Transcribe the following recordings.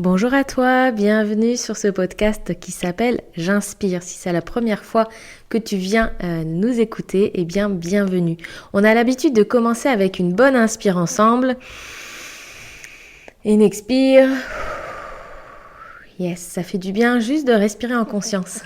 Bonjour à toi, bienvenue sur ce podcast qui s'appelle J'inspire. Si c'est la première fois que tu viens nous écouter, eh bien bienvenue. On a l'habitude de commencer avec une bonne inspire ensemble. Une expire. Yes, ça fait du bien juste de respirer en conscience.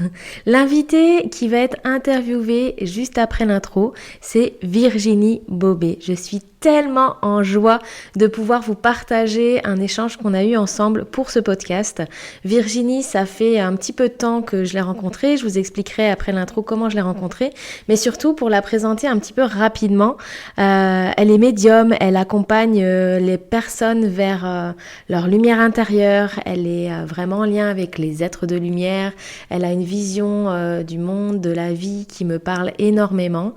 L'invité qui va être interviewé juste après l'intro, c'est Virginie Bobet. Je suis tellement en joie de pouvoir vous partager un échange qu'on a eu ensemble pour ce podcast. Virginie, ça fait un petit peu de temps que je l'ai rencontrée. Je vous expliquerai après l'intro comment je l'ai rencontrée, mais surtout pour la présenter un petit peu rapidement. Elle est médium, elle accompagne les personnes vers leur lumière intérieure. Elle est vraiment en lien avec les êtres de lumière. Elle a une vision du monde, de la vie qui me parle énormément.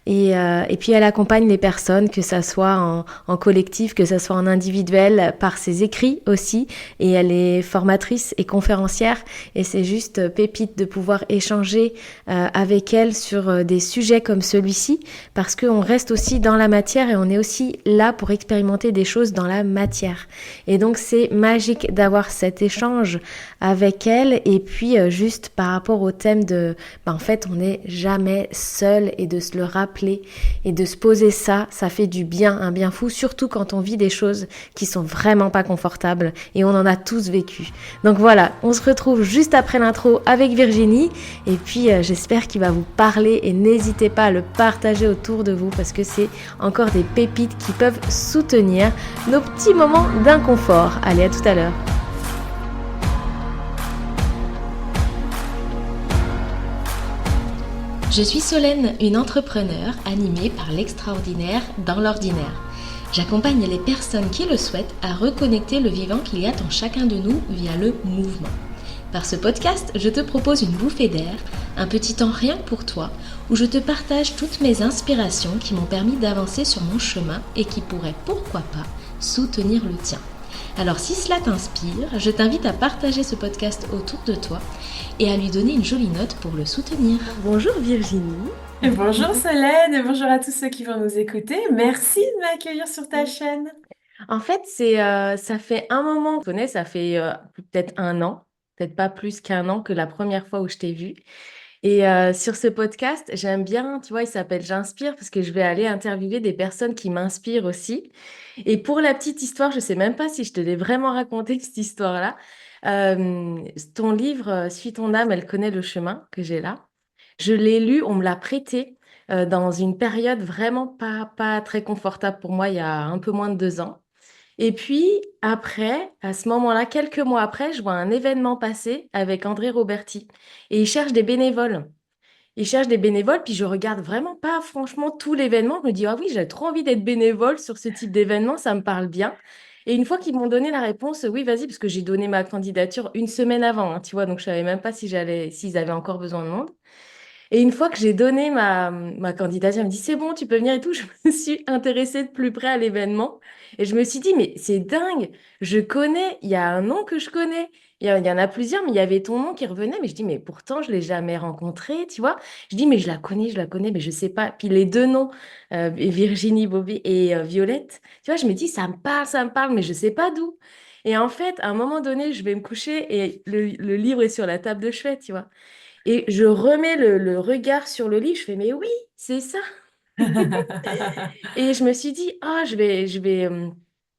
Et puis elle accompagne les personnes, que ça soit en collectif, que ça soit en individuel, par ses écrits aussi. Et elle est formatrice et conférencière. Et c'est juste pépite de pouvoir échanger avec elle sur des sujets comme celui-ci, parce qu'on reste aussi dans la matière et on est aussi là pour expérimenter des choses dans la matière. Et donc c'est magique d'avoir cet échange avec elle. Et puis juste par rapport au thème de, en fait, on n'est jamais seul, et de se le rappeler et de se poser ça, ça fait du bien, un bien fou, surtout quand on vit des choses qui sont vraiment pas confortables, et on en a tous vécu. Donc voilà, on se retrouve juste après l'intro avec Virginie, et puis j'espère qu'il va vous parler, et n'hésitez pas à le partager autour de vous parce que c'est encore des pépites qui peuvent soutenir nos petits moments d'inconfort. Allez, à tout à l'heure. Je suis Solène, une entrepreneure animée par l'extraordinaire dans l'ordinaire. J'accompagne les personnes qui le souhaitent à reconnecter le vivant qu'il y a en chacun de nous via le mouvement. Par ce podcast, je te propose une bouffée d'air, un petit temps rien que pour toi, où je te partage toutes mes inspirations qui m'ont permis d'avancer sur mon chemin et qui pourraient, pourquoi pas, soutenir le tien. Alors si cela t'inspire, je t'invite à partager ce podcast autour de toi et à lui donner une jolie note pour le soutenir. Bonjour Virginie. Et bonjour Solène et bonjour à tous ceux qui vont nous écouter. Merci de m'accueillir sur ta chaîne. En fait, ça fait un moment, je connais, ça fait peut-être un an, peut-être pas plus qu'un an que la première fois où je t'ai vue. Et sur ce podcast, j'aime bien, tu vois, il s'appelle J'inspire parce que je vais aller interviewer des personnes qui m'inspirent aussi. Et pour la petite histoire, je sais même pas si je te l'ai vraiment raconté cette histoire-là. Ton livre, Suis ton âme, elle connaît le chemin que j'ai là. Je l'ai lu, on me l'a prêté dans une période vraiment pas très confortable pour moi, il y a un peu moins de 2 ans. Et puis après, à ce moment-là, quelques mois après, je vois un événement passer avec André Roberti. Et il cherche des bénévoles. Il cherche des bénévoles, puis je regarde vraiment pas franchement tout l'événement. Je me dis, ah oui, j'ai trop envie d'être bénévole sur ce type d'événement, ça me parle bien. Et une fois qu'ils m'ont donné la réponse, oui, vas-y, parce que j'ai donné ma candidature une semaine avant, hein, tu vois, donc je savais même pas si s'ils avaient encore besoin de monde. Et une fois que j'ai donné ma candidature, elle me dit, c'est bon, tu peux venir et tout. Je me suis intéressée de plus près à l'événement. Et je me suis dit, mais c'est dingue, je connais, il y a un nom que je connais. Il y en a plusieurs, mais il y avait ton nom qui revenait. Mais je dis, mais pourtant, je ne l'ai jamais rencontré, tu vois. Je dis, mais je la connais, mais je ne sais pas. Puis les deux noms, Virginie Bobet et Violette, tu vois, je me dis, ça me parle, mais je ne sais pas d'où. Et en fait, à un moment donné, je vais me coucher et le livre est sur la table de chevet, tu vois. Et je remets le regard sur le livre, je fais, mais oui, c'est ça. Et je me suis dit, ah, je vais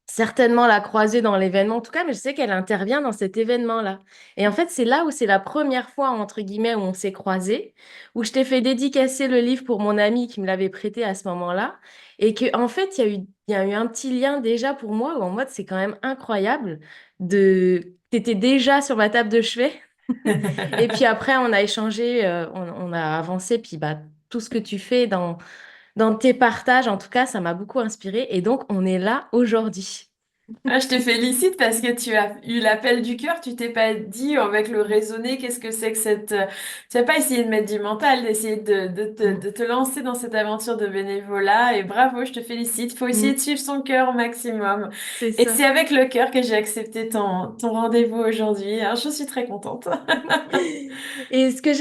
certainement la croiser dans l'événement, en tout cas, mais je sais qu'elle intervient dans cet événement-là. Et en fait, c'est là où c'est la première fois, entre guillemets, où on s'est croisés, où je t'ai fait dédicacer le livre pour mon ami qui me l'avait prêté à ce moment-là. Et que, en fait, il y a eu un petit lien déjà pour moi, où en mode, c'est quand même incroyable de... T'étais déjà sur ma table de chevet. Et puis après, on a échangé, on a avancé, puis bah, tout ce que tu fais dans tes partages, en tout cas, ça m'a beaucoup inspiré. Et donc, on est là aujourd'hui. Ah, je te félicite parce que tu as eu l'appel du cœur. Tu t'es pas dit avec le raisonner, qu'est-ce que c'est que cette... Tu n'as pas essayé de mettre du mental, d'essayer Mm, de te lancer dans cette aventure de bénévolat. Et bravo, je te félicite. Il faut essayer de mm, suivre son cœur au maximum. c'est Et ça. c'est avec le cœur que j'ai accepté ton rendez-vous aujourd'hui. Alors, je suis très contente. Et ce que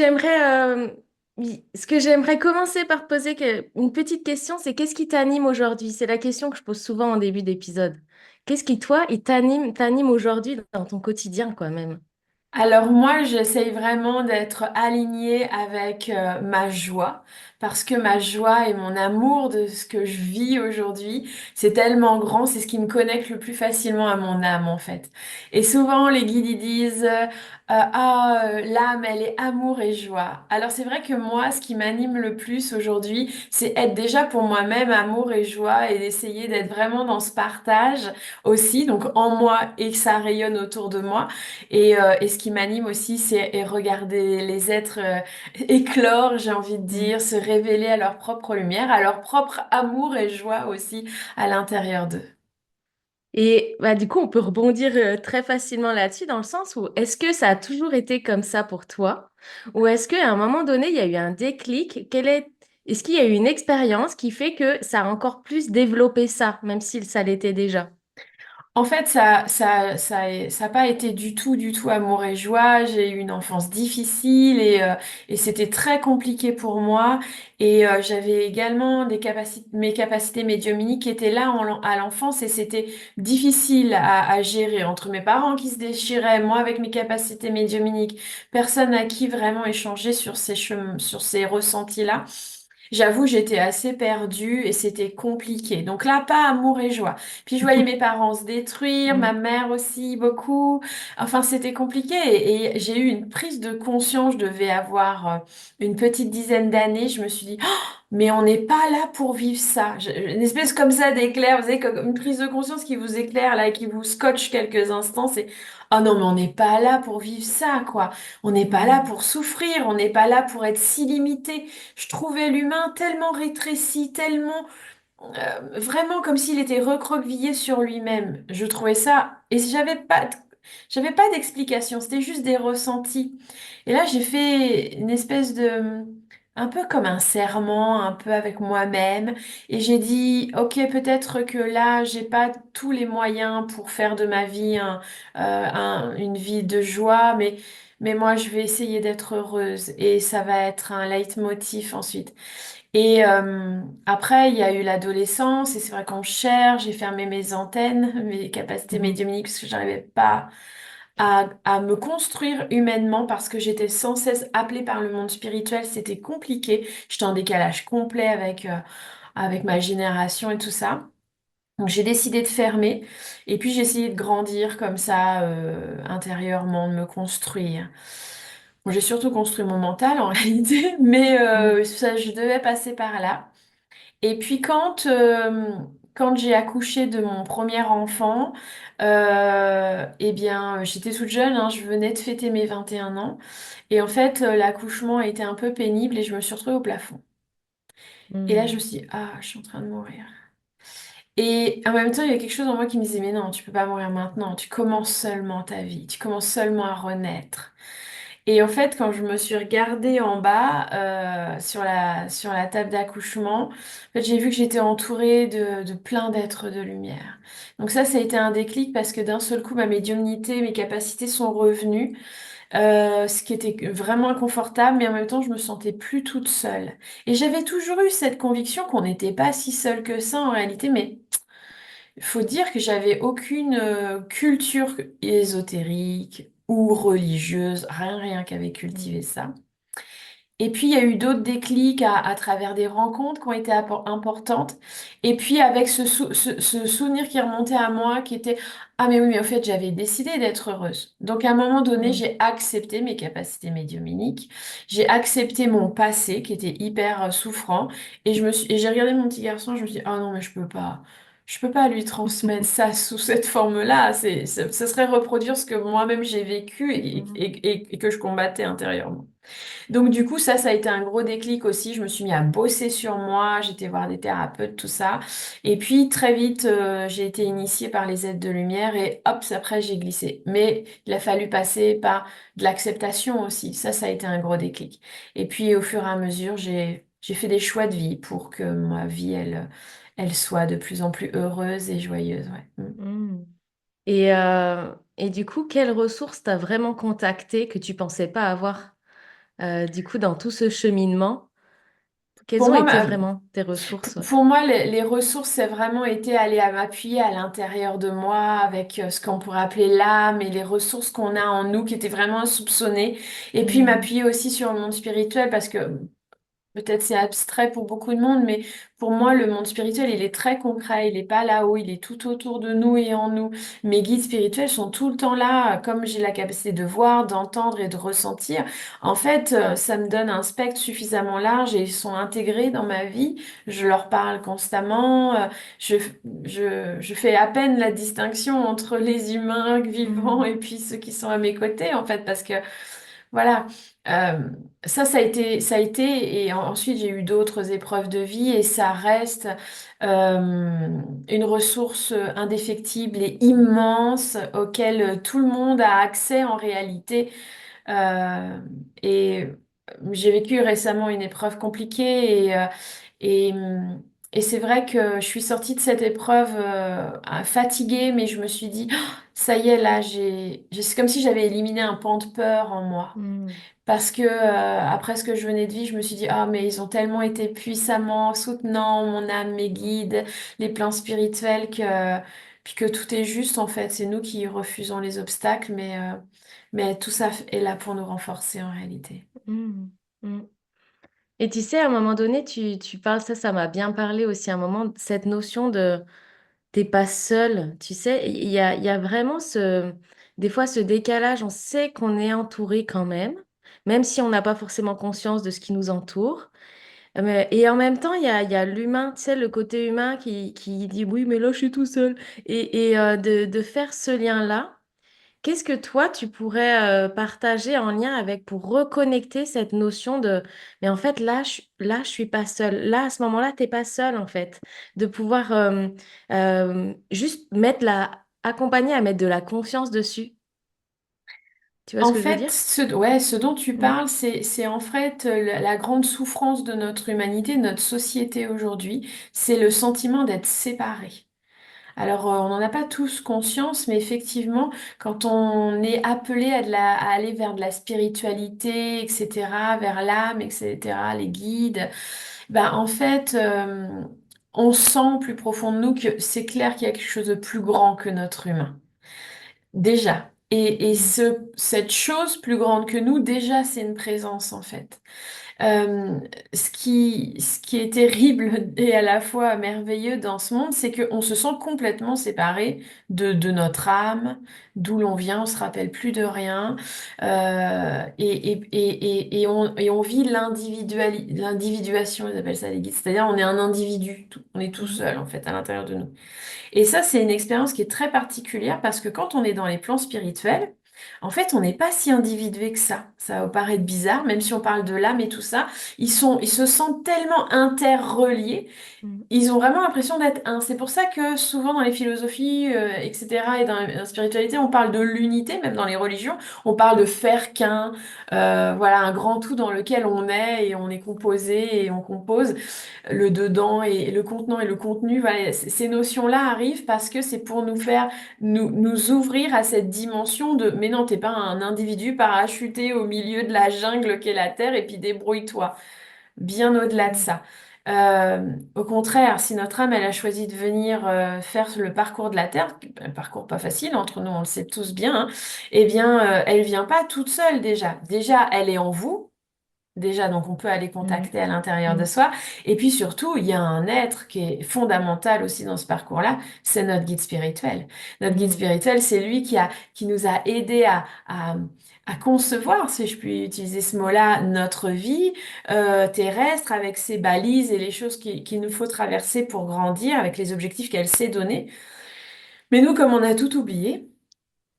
j'aimerais commencer par te poser une petite question, c'est qu'est-ce qui t'anime aujourd'hui? C'est la question que je pose souvent en début d'épisode. Qu'est-ce qui, toi, il t'anime aujourd'hui dans ton quotidien, quoi, même? Alors moi, j'essaye vraiment d'être alignée avec ma joie, parce que ma joie et mon amour de ce que je vis aujourd'hui, c'est tellement grand, c'est ce qui me connecte le plus facilement à mon âme en fait. Et souvent, les guides ils disent l'âme, elle est amour et joie. Alors c'est vrai que moi, ce qui m'anime le plus aujourd'hui, c'est être déjà pour moi-même amour et joie et d'essayer d'être vraiment dans ce partage aussi, donc en moi et que ça rayonne autour de moi. Et ce qui m'anime aussi, c'est regarder les êtres éclore, j'ai envie de Mm. dire, se révéler à leur propre lumière, à leur propre amour et joie aussi à l'intérieur d'eux. Et bah, du coup, on peut rebondir très facilement là-dessus, dans le sens où est-ce que ça a toujours été comme ça pour toi? Ou est-ce qu'à un moment donné, il y a eu un déclic? Est-ce qu'il y a eu une expérience qui fait que ça a encore plus développé ça, même si ça l'était déjà? En fait, ça a pas été du tout amour et joie. J'ai eu une enfance difficile et c'était très compliqué pour moi. Et j'avais également mes capacités médiumniques qui étaient là à l'enfance et c'était difficile à gérer entre mes parents qui se déchiraient, moi avec mes capacités médiumniques, personne à qui vraiment échanger sur sur ces ressentis-là. J'avoue, j'étais assez perdue et c'était compliqué. Donc là, pas amour et joie. Puis je voyais mes parents se détruire, ma Mm. mère aussi beaucoup. Enfin, c'était compliqué et j'ai eu une prise de conscience. Je devais avoir une petite dizaine d'années. Je me suis dit, mais on n'est pas là pour vivre ça. Une espèce comme ça d'éclair, vous savez, comme une prise de conscience qui vous éclaire là, et qui vous scotche quelques instants. C'est, oh non, mais on n'est pas là pour vivre ça, quoi. On n'est pas là Mm. pour souffrir. On n'est pas là pour être si limité. Je trouvais l'humain tellement rétréci, tellement vraiment comme s'il était recroquevillé sur lui-même. Je trouvais ça, et j'avais pas d'explication, c'était juste des ressentis. Et là, j'ai fait une espèce de, un peu comme un serment, un peu avec moi-même, et j'ai dit, ok, peut-être que là, j'ai pas tous les moyens pour faire de ma vie une vie de joie, mais moi, je vais essayer d'être heureuse, et ça va être un leitmotiv ensuite. Et après, il y a eu l'adolescence, et c'est vrai qu'on cherche, j'ai fermé mes antennes, mes capacités Mhm. médiumniques, parce que j'arrivais pas à me construire humainement, parce que j'étais sans cesse appelée par le monde spirituel, c'était compliqué, j'étais en décalage complet avec ma génération et tout ça. Donc j'ai décidé de fermer, et puis j'ai essayé de grandir comme ça, intérieurement, de me construire. Bon, j'ai surtout construit mon mental en réalité, mais Mm. ça, je devais passer par là. Et puis quand j'ai accouché de mon premier enfant, eh bien j'étais toute jeune, hein, je venais de fêter mes 21 ans. Et en fait, l'accouchement a été un peu pénible et je me suis retrouvée au plafond. Et là, je me Mm. suis dit, ah, je suis en train de mourir. Et en même temps, il y a quelque chose en moi qui me disait, mais non, tu peux pas mourir maintenant, tu commences seulement ta vie, tu commences seulement à renaître. Et en fait, quand je me suis regardée en bas sur la table d'accouchement, en fait, j'ai vu que j'étais entourée de plein d'êtres de lumière. Donc ça a été un déclic parce que d'un seul coup, ma médiumnité, mes capacités sont revenues, ce qui était vraiment inconfortable, mais en même temps, je me sentais plus toute seule. Et j'avais toujours eu cette conviction qu'on n'était pas si seul que ça en réalité, mais il faut dire que j'avais aucune culture ésotérique ou religieuse, rien qu'avait cultivé Mm. ça. Et puis il y a eu d'autres déclics à travers des rencontres qui ont été importantes. Et puis avec ce souvenir qui remontait à moi, qui était, ah mais oui, mais en fait j'avais décidé d'être heureuse. Donc à un moment donné, Mm. j'ai accepté mes capacités médiumniques, j'ai accepté mon passé qui était hyper souffrant, et j'ai regardé mon petit garçon, je me suis dit, ah non mais je peux pas. Je peux pas lui transmettre ça sous cette forme-là. Ce serait reproduire ce que moi-même j'ai vécu Mm. et que je combattais intérieurement. Donc du coup, ça a été un gros déclic aussi. Je me suis mis à bosser sur moi, j'étais voir des thérapeutes, tout ça. Et puis très vite, j'ai été initiée par les aides de lumière et hop, après j'ai glissé. Mais il a fallu passer par de l'acceptation aussi. Ça a été un gros déclic. Et puis au fur et à mesure, j'ai fait des choix de vie pour que ma vie, elle soit de plus en plus heureuse et joyeuse. Ouais. Mm. Mm. Et du coup, quelles ressources t'as vraiment contacté que tu pensais pas avoir du coup dans tout ce cheminement? Quelles Pour ont moi, été vraiment tes ressources? pour moi, les ressources, c'est vraiment été aller à m'appuyer à l'intérieur de moi avec ce qu'on pourrait appeler l'âme et les ressources qu'on a en nous qui étaient vraiment insoupçonnées. Et puis Mm, m'appuyer aussi sur le monde spirituel parce que peut-être c'est abstrait pour beaucoup de monde, mais pour moi, le monde spirituel, il est très concret. Il n'est pas là-haut, il est tout autour de nous et en nous. Mes guides spirituels sont tout le temps là, comme j'ai la capacité de voir, d'entendre et de ressentir. En fait, ça me donne un spectre suffisamment large et ils sont intégrés dans ma vie. Je leur parle constamment. Je, je fais à peine la distinction entre les humains vivants mm, et puis ceux qui sont à mes côtés, en fait, parce que voilà. Euh, ça a été, et ensuite j'ai eu d'autres épreuves de vie et ça reste une ressource indéfectible et immense auquel tout le monde a accès en réalité. Euh, et j'ai vécu récemment une épreuve compliquée et, et c'est vrai que je suis sortie de cette épreuve fatiguée, mais je me suis dit, oh, ça y est, là, c'est comme si j'avais éliminé un pan de peur en moi. mm, Parce que après ce que je venais de vivre, je me suis dit, ah, mais ils ont tellement été puissamment soutenants, mon âme, mes guides, les plans spirituels, puis que tout est juste en fait. C'est nous qui refusons les obstacles, mais tout ça est là pour nous renforcer en réalité. mm, mm. Et tu sais, à un moment donné, tu parles, ça m'a bien parlé aussi, à un moment, cette notion de t'es pas seul. Tu sais, il y a vraiment des fois ce décalage, on sait qu'on est entouré quand même si on n'a pas forcément conscience de ce qui nous entoure. Et en même temps, il y a l'humain, tu sais, le côté humain qui dit oui, mais là, je suis tout seul. De faire ce lien-là. Qu'est-ce que toi, tu pourrais partager en lien avec pour reconnecter cette notion de, mais en fait, là, je suis pas seule. Là, à ce moment-là, t'es pas seule, en fait. De pouvoir juste accompagner à mettre de la confiance dessus. Tu vois ce En que je veux fait, dire? ouais, ce dont tu Mm, parles, c'est en fait la grande souffrance de notre humanité, de notre société aujourd'hui, c'est le sentiment d'être séparé. Alors, on n'en a pas tous conscience, mais effectivement, quand on est appelé à aller vers de la spiritualité, etc., vers l'âme, etc., les guides, ben, en fait, on sent plus profond de nous que c'est clair qu'il y a quelque chose de plus grand que notre humain. Déjà. Et mm, cette chose plus grande que nous, déjà, c'est une présence, en fait. Euh, ce qui est terrible et à la fois merveilleux dans ce monde, c'est qu'on se sent complètement séparé de notre âme, d'où l'on vient, on se rappelle plus de rien, et on vit l'individuation, ils appellent ça les guides, c'est-à-dire on est un individu, on est tout mhm, seul en fait à l'intérieur de nous. Et ça, c'est une expérience qui est très particulière parce que quand on est dans les plans spirituels, en fait, on n'est pas si individué que ça. Ça va vous paraître bizarre, même si on parle de l'âme et tout ça. Ils se sentent tellement interreliés, mm, ils ont vraiment l'impression d'être un. C'est pour ça que souvent dans les philosophies, etc., et dans la spiritualité, on parle de l'unité, même dans les religions, on parle de faire qu'un, voilà, un grand tout dans lequel on est et on est composé et on compose le dedans et le contenant et le contenu. Voilà, ces notions-là arrivent parce que c'est pour nous faire nous ouvrir à cette dimension de mais non, t'es pas un individu parachuté au milieu de la jungle qu'est la Terre et puis débrouille-toi. Bien au-delà de mm, ça. Au contraire, si notre âme, elle a choisi de venir faire le parcours de la Terre, un parcours pas facile, entre nous, on le sait tous bien, hein, eh bien, elle vient pas toute seule déjà. Déjà, elle est en vous. Déjà, donc on peut aller mm, contacter à l'intérieur de mm, soi. Et puis surtout, il y a un être qui est fondamental aussi dans ce parcours-là, c'est notre guide spirituel. Notre guide mm, spirituel, c'est lui qui nous a aidés à concevoir, si je puis utiliser ce mot-là, notre vie terrestre avec ses balises et les choses qu'il nous faut traverser pour grandir, avec les objectifs qu'elle s'est donnés. Mais nous, comme on a tout oublié,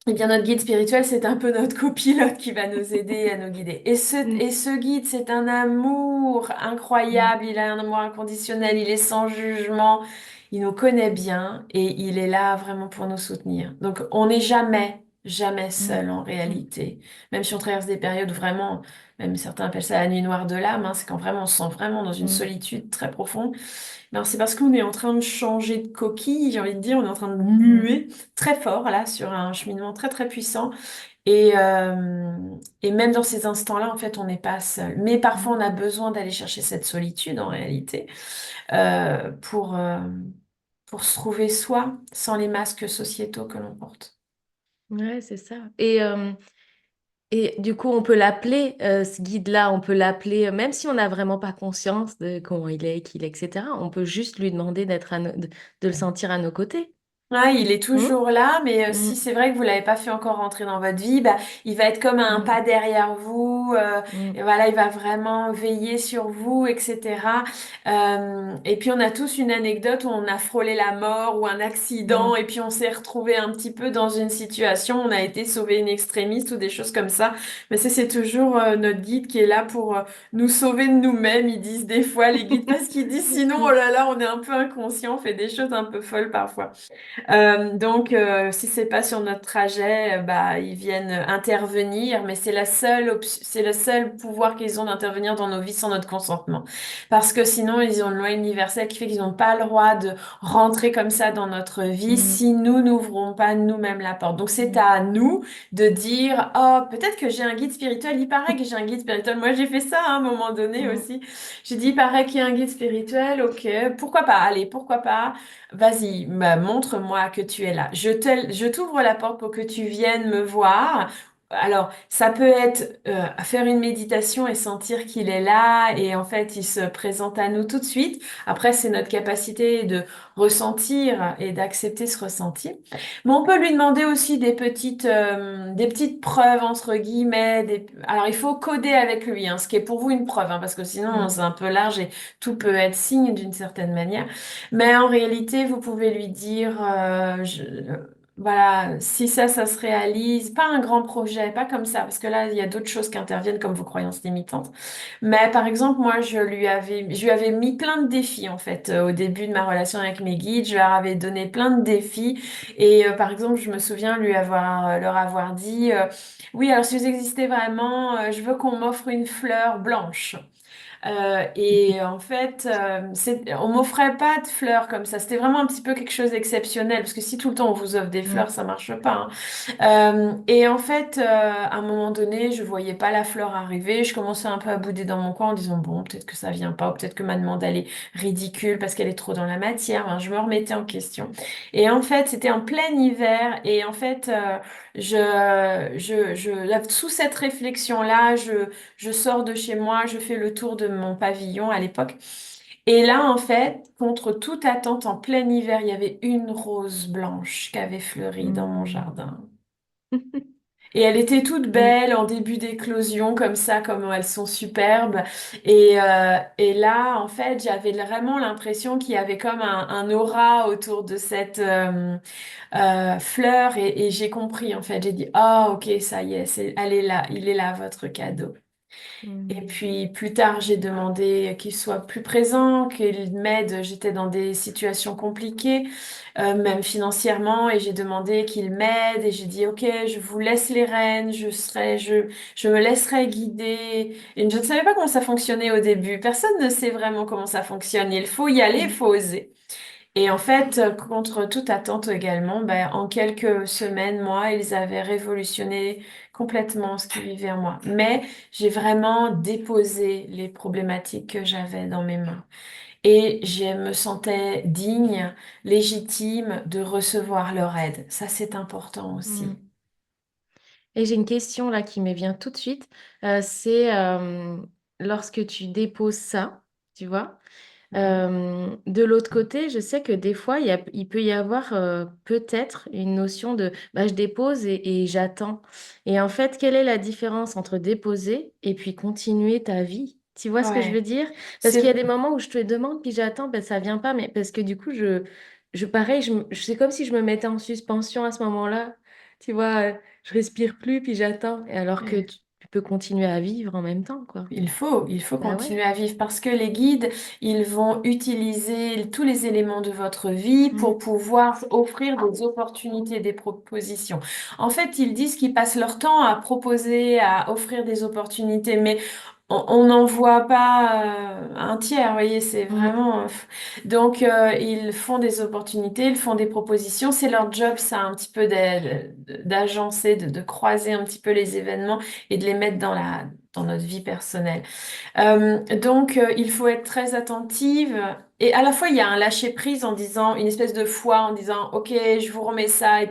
eh bien, notre guide spirituel, c'est un peu notre copilote qui va nous aider à nous guider. mm, Et ce guide, c'est un amour mm, incroyable, il a un amour inconditionnel, il est sans jugement, il nous connaît bien et il est là vraiment pour nous soutenir. Donc, on n'est jamais, jamais mm, seul en mm, réalité. Même si on traverse des périodes où vraiment, même certains appellent ça la nuit noire de l'âme, hein, c'est quand vraiment on se sent vraiment dans une mm, solitude très profonde. Alors, c'est parce qu'on est en train de changer de coquille, j'ai envie de dire, on est en train de mm, muer très fort là sur un cheminement très très puissant. Et même dans ces instants-là, en fait, on n'est pas seul. Mais parfois, on a Mhm. besoin d'aller chercher cette solitude, en réalité, pour pour se trouver soi, sans les masques sociétaux que l'on porte. Ouais, c'est ça. Et du coup, on peut l'appeler, ce guide-là, on peut l'appeler, même si on n'a vraiment pas conscience de comment il est, qui il est, etc. On peut juste lui demander de le sentir à nos côtés. Ouais, il est Hmm. toujours là, mais si Mm, c'est vrai que vous l'avez pas fait encore rentrer dans votre vie, bah, il va être comme un mm, pas derrière vous, et mm, voilà, il va vraiment veiller sur vous, etc. Et puis on a tous une anecdote où on a frôlé la mort ou un accident, mm, et puis on s'est retrouvé un petit peu dans une situation, on a été sauvé in extremis ou des choses comme ça. Mais c'est toujours notre guide qui est là pour nous sauver de nous-mêmes. Ils disent des fois les guides parce qu'ils disent sinon, oh mm, là là, on est un peu inconscient, on fait des choses un peu folles parfois. Si c'est pas sur notre trajet, bah, ils viennent intervenir, mais c'est la seule c'est le seul pouvoir qu'ils ont d'intervenir dans nos vies sans notre consentement. Parce que sinon, ils ont une loi universelle qui fait qu'ils n'ont pas le droit de rentrer comme ça dans notre vie mm, si nous n'ouvrons pas nous-mêmes la porte. Donc, c'est mm, à nous de dire, oh, peut-être que j'ai un guide spirituel. Il paraît que j'ai un guide spirituel. Moi, j'ai fait ça à un moment donné mm, aussi. J'ai dit, il paraît qu'il y a un guide spirituel. Ok, pourquoi pas? Allez, pourquoi pas? Vas-y, bah, montre-moi que tu es là. Je t'ouvre la porte pour que tu viennes me voir. Alors, ça peut être faire une méditation et sentir qu'il est là et en fait, il se présente à nous tout de suite. Après, c'est notre capacité de ressentir et d'accepter ce ressenti. Mais on peut lui demander aussi des petites preuves entre guillemets. Alors, il faut coder avec lui, hein, ce qui est pour vous une preuve, hein, parce que sinon, mm, c'est un peu large et tout peut être signe d'une certaine manière. Mais en réalité, vous pouvez lui dire, voilà, si ça se réalise, pas un grand projet, pas comme ça, parce que là, il y a d'autres choses qui interviennent comme vos croyances limitantes. Mais par exemple, moi, je lui avais mis plein de défis, en fait, au début de ma relation avec mes guides. Je leur avais donné plein de défis. Et par exemple, je me souviens leur avoir dit, oui, alors si vous existez vraiment, je veux qu'on m'offre une fleur blanche. Et en fait, on m'offrait pas de fleurs comme ça. C'était vraiment un petit peu quelque chose d'exceptionnel, parce que si tout le temps on vous offre des fleurs, mm, ça marche pas, hein. Et en fait, à un moment donné, je voyais pas la fleur arriver. Je commençais un peu à bouder dans mon coin en disant, bon, peut-être que ça vient pas, ou peut-être que ma demande elle est ridicule parce qu'elle est trop dans la matière. Hein, je me remettais en question. Et en fait, c'était en plein hiver. Et en fait, sous cette réflexion-là, je sors de chez moi, je fais le tour de mon pavillon à l'époque. Et là, en fait, contre toute attente, en plein hiver, il y avait une rose blanche qui avait fleuri dans mon mm. jardin. Et elle était toute Mm, belle en début d'éclosion, comme ça, comme elles sont superbes. Et là, en fait, j'avais vraiment l'impression qu'il y avait comme un aura autour de cette fleur. Et j'ai compris, en fait. J'ai dit, ah, ok, ça y est, elle est là, il est là, votre cadeau. Et mm, puis plus tard, j'ai demandé qu'il soit plus présent, qu'il m'aide. J'étais dans des situations compliquées, même financièrement, et j'ai demandé qu'il m'aide. Et j'ai dit, OK, je vous laisse les rênes, je me laisserai guider. Et je ne savais pas comment ça fonctionnait au début. Personne ne sait vraiment comment ça fonctionne. Il faut y aller, il mm, faut oser. Et en fait, contre toute attente également, ben, en quelques semaines, moi, ils avaient révolutionné complètement ce qu'ils vivaient en moi. Mais j'ai vraiment déposé les problématiques que j'avais dans mes mains. Et je me sentais digne, légitime de recevoir leur aide. Ça, c'est important aussi. mm. Et j'ai une question là qui me vient tout de suite. C'est lorsque tu déposes ça, tu vois, Mhm. de l'autre côté, je sais que des fois, il peut y avoir peut-être une notion de bah, je dépose et j'attends. Et en fait, quelle est la différence entre déposer et puis continuer ta vie? Tu vois ce que je veux Ouais. dire? Parce qu'il y a C'est, des moments où je te demande, puis j'attends, ben, ça vient pas, mais parce que du coup, pareil, c'est comme si je me mettais en suspension à ce moment-là. Tu vois, je respire plus, puis j'attends. Et alors que tu peux continuer à vivre en même temps, quoi. il faut Bah ouais. continuer à vivre parce que les guides, ils vont utiliser tous les éléments de votre vie Mm, pour pouvoir offrir des opportunités, des propositions. En fait, ils disent qu'ils passent leur temps à proposer, à offrir des opportunités, mais on n'en voit pas un tiers, vous voyez, c'est Mm. vraiment... donc, ils font des opportunités, ils font des propositions. C'est leur job, ça, un petit peu d'agencer, de croiser un petit peu les événements et de les mettre dans notre vie personnelle. Donc, il faut être très attentive. Et à la fois, il y a un lâcher-prise en disant, une espèce de foi en disant, OK, je vous remets ça. Et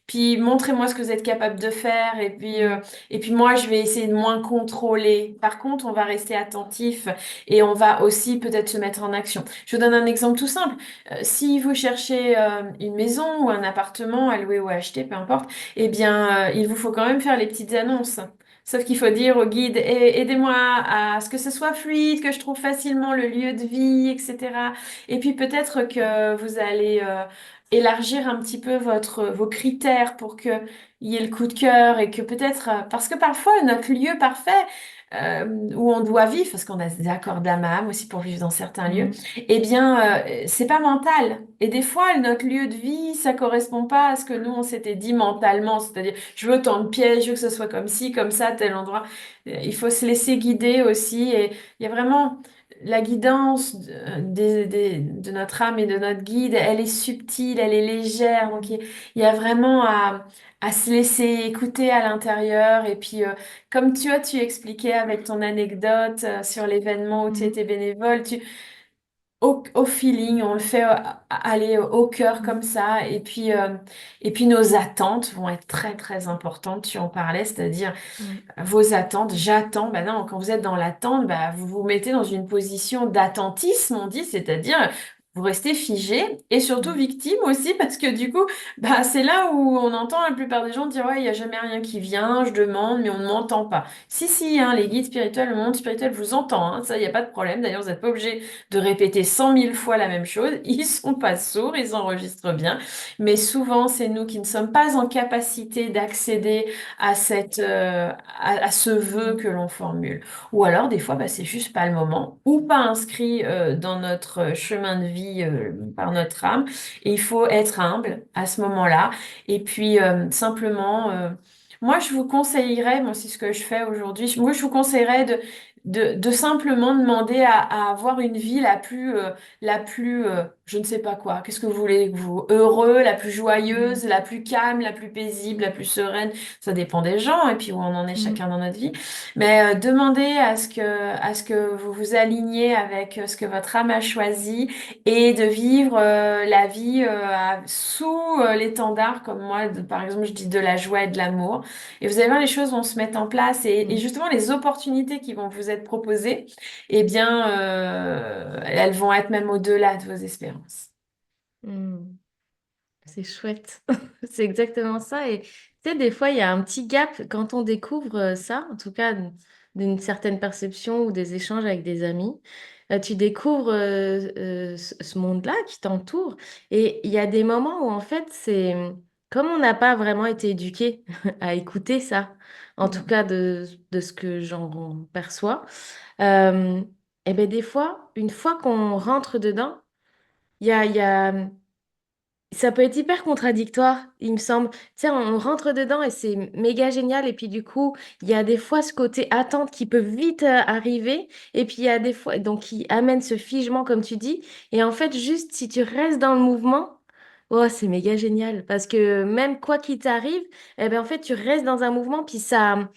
puis montrez-moi ce que vous êtes capable de faire. Mm. Et puis moi, je vais essayer de moins contrôler. Par contre, on va rester attentif et on va aussi peut-être se mettre en action. Je vous donne un exemple tout simple. Si vous cherchez une maison ou un appartement à louer ou à acheter, peu importe, eh bien, il vous faut quand même faire les petites annonces. Sauf qu'il faut dire au guide, aidez-moi à ce que ce soit fluide, que je trouve facilement le lieu de vie, etc. Et puis peut-être que vous allez élargir un petit peu vos critères pour qu'il y ait le coup de cœur et que peut-être, parce que parfois notre lieu parfait où on doit vivre, parce qu'on a des accords d'âme aussi pour vivre dans certains lieux, Mm. eh bien, c'est pas mental. Et des fois, notre lieu de vie, ça correspond pas à ce que nous, on s'était dit mentalement. C'est-à-dire, je veux tant de pièces, je veux que ce soit comme ci, comme ça, tel endroit. Il faut se laisser guider aussi. Et il y a vraiment la guidance de notre âme et de notre guide, elle est subtile, elle est légère. Donc, il y a vraiment à se laisser écouter à l'intérieur. Et puis, comme tu expliquais avec ton anecdote sur l'événement où tu Mm. étais bénévole, au feeling, on le fait aller au cœur comme Mm. ça. Et puis nos attentes vont être très, très importantes. Tu en parlais, c'est-à-dire Mm. vos attentes. J'attends. Ben non, quand vous êtes dans l'attente, ben, vous vous mettez dans une position d'attentisme, on dit, c'est-à-dire vous restez figé et surtout Mm. victime aussi parce que du coup, bah, c'est là où on entend la plupart des gens dire ouais, il n'y a jamais rien qui vient, je demande, mais on ne m'entend pas. Si, si, hein, les guides spirituels, le monde spirituel vous entend, hein, ça, il n'y a pas de problème. D'ailleurs, vous n'êtes pas obligé de répéter 100 000 fois la même chose. Ils sont pas sourds, ils enregistrent bien. Mais souvent, c'est nous qui ne sommes pas en capacité d'accéder à à ce vœu Mm. que l'on formule. Ou alors, des fois, bah, c'est juste pas le moment ou pas inscrit dans notre chemin de vie par notre âme. Et il faut être humble à ce moment-là. Et puis, simplement, moi, je vous conseillerais, moi, c'est ce que je fais aujourd'hui, moi, je vous conseillerais de simplement demander à avoir une vie la plus je ne sais pas quoi, qu'est-ce que vous voulez, vous, heureux, la plus joyeuse, Mm. la plus calme, la plus paisible, la plus sereine. Ça dépend des gens et puis où on en est Mm. chacun dans notre vie. Mais demandez à ce que vous vous aligniez avec ce que votre âme a choisi et de vivre la vie sous l'étendard, comme moi, par exemple, je dis de la joie et de l'amour. Et vous allez voir, les choses vont se mettre en place et Mm. justement, les opportunités qui vont vous être proposées, eh bien, elles vont être même au-delà de vos espérances. Mm. C'est chouette. C'est exactement ça. Et tu sais, des fois, il y a un petit gap quand on découvre ça, en tout cas d'une certaine perception ou des échanges avec des amis. Tu découvres ce monde-là qui t'entoure. Et il y a des moments où, en fait, c'est comme on n'a pas vraiment été éduqué à écouter ça, en tout Mm. cas de ce que j'en perçois. Euh, et bien, des fois, une fois qu'on rentre dedans, il y a ça peut être hyper contradictoire, il me semble. Tu sais, on rentre dedans et c'est méga génial. Et puis du coup, il y a des fois ce côté attente qui peut vite arriver. Et puis il y a des fois, donc qui amène ce figement, comme tu dis. Et en fait, juste si tu restes dans le mouvement, oh, c'est méga génial. Parce que même quoi qu'il t'arrive, eh ben, en fait, tu restes dans un mouvement, puis ça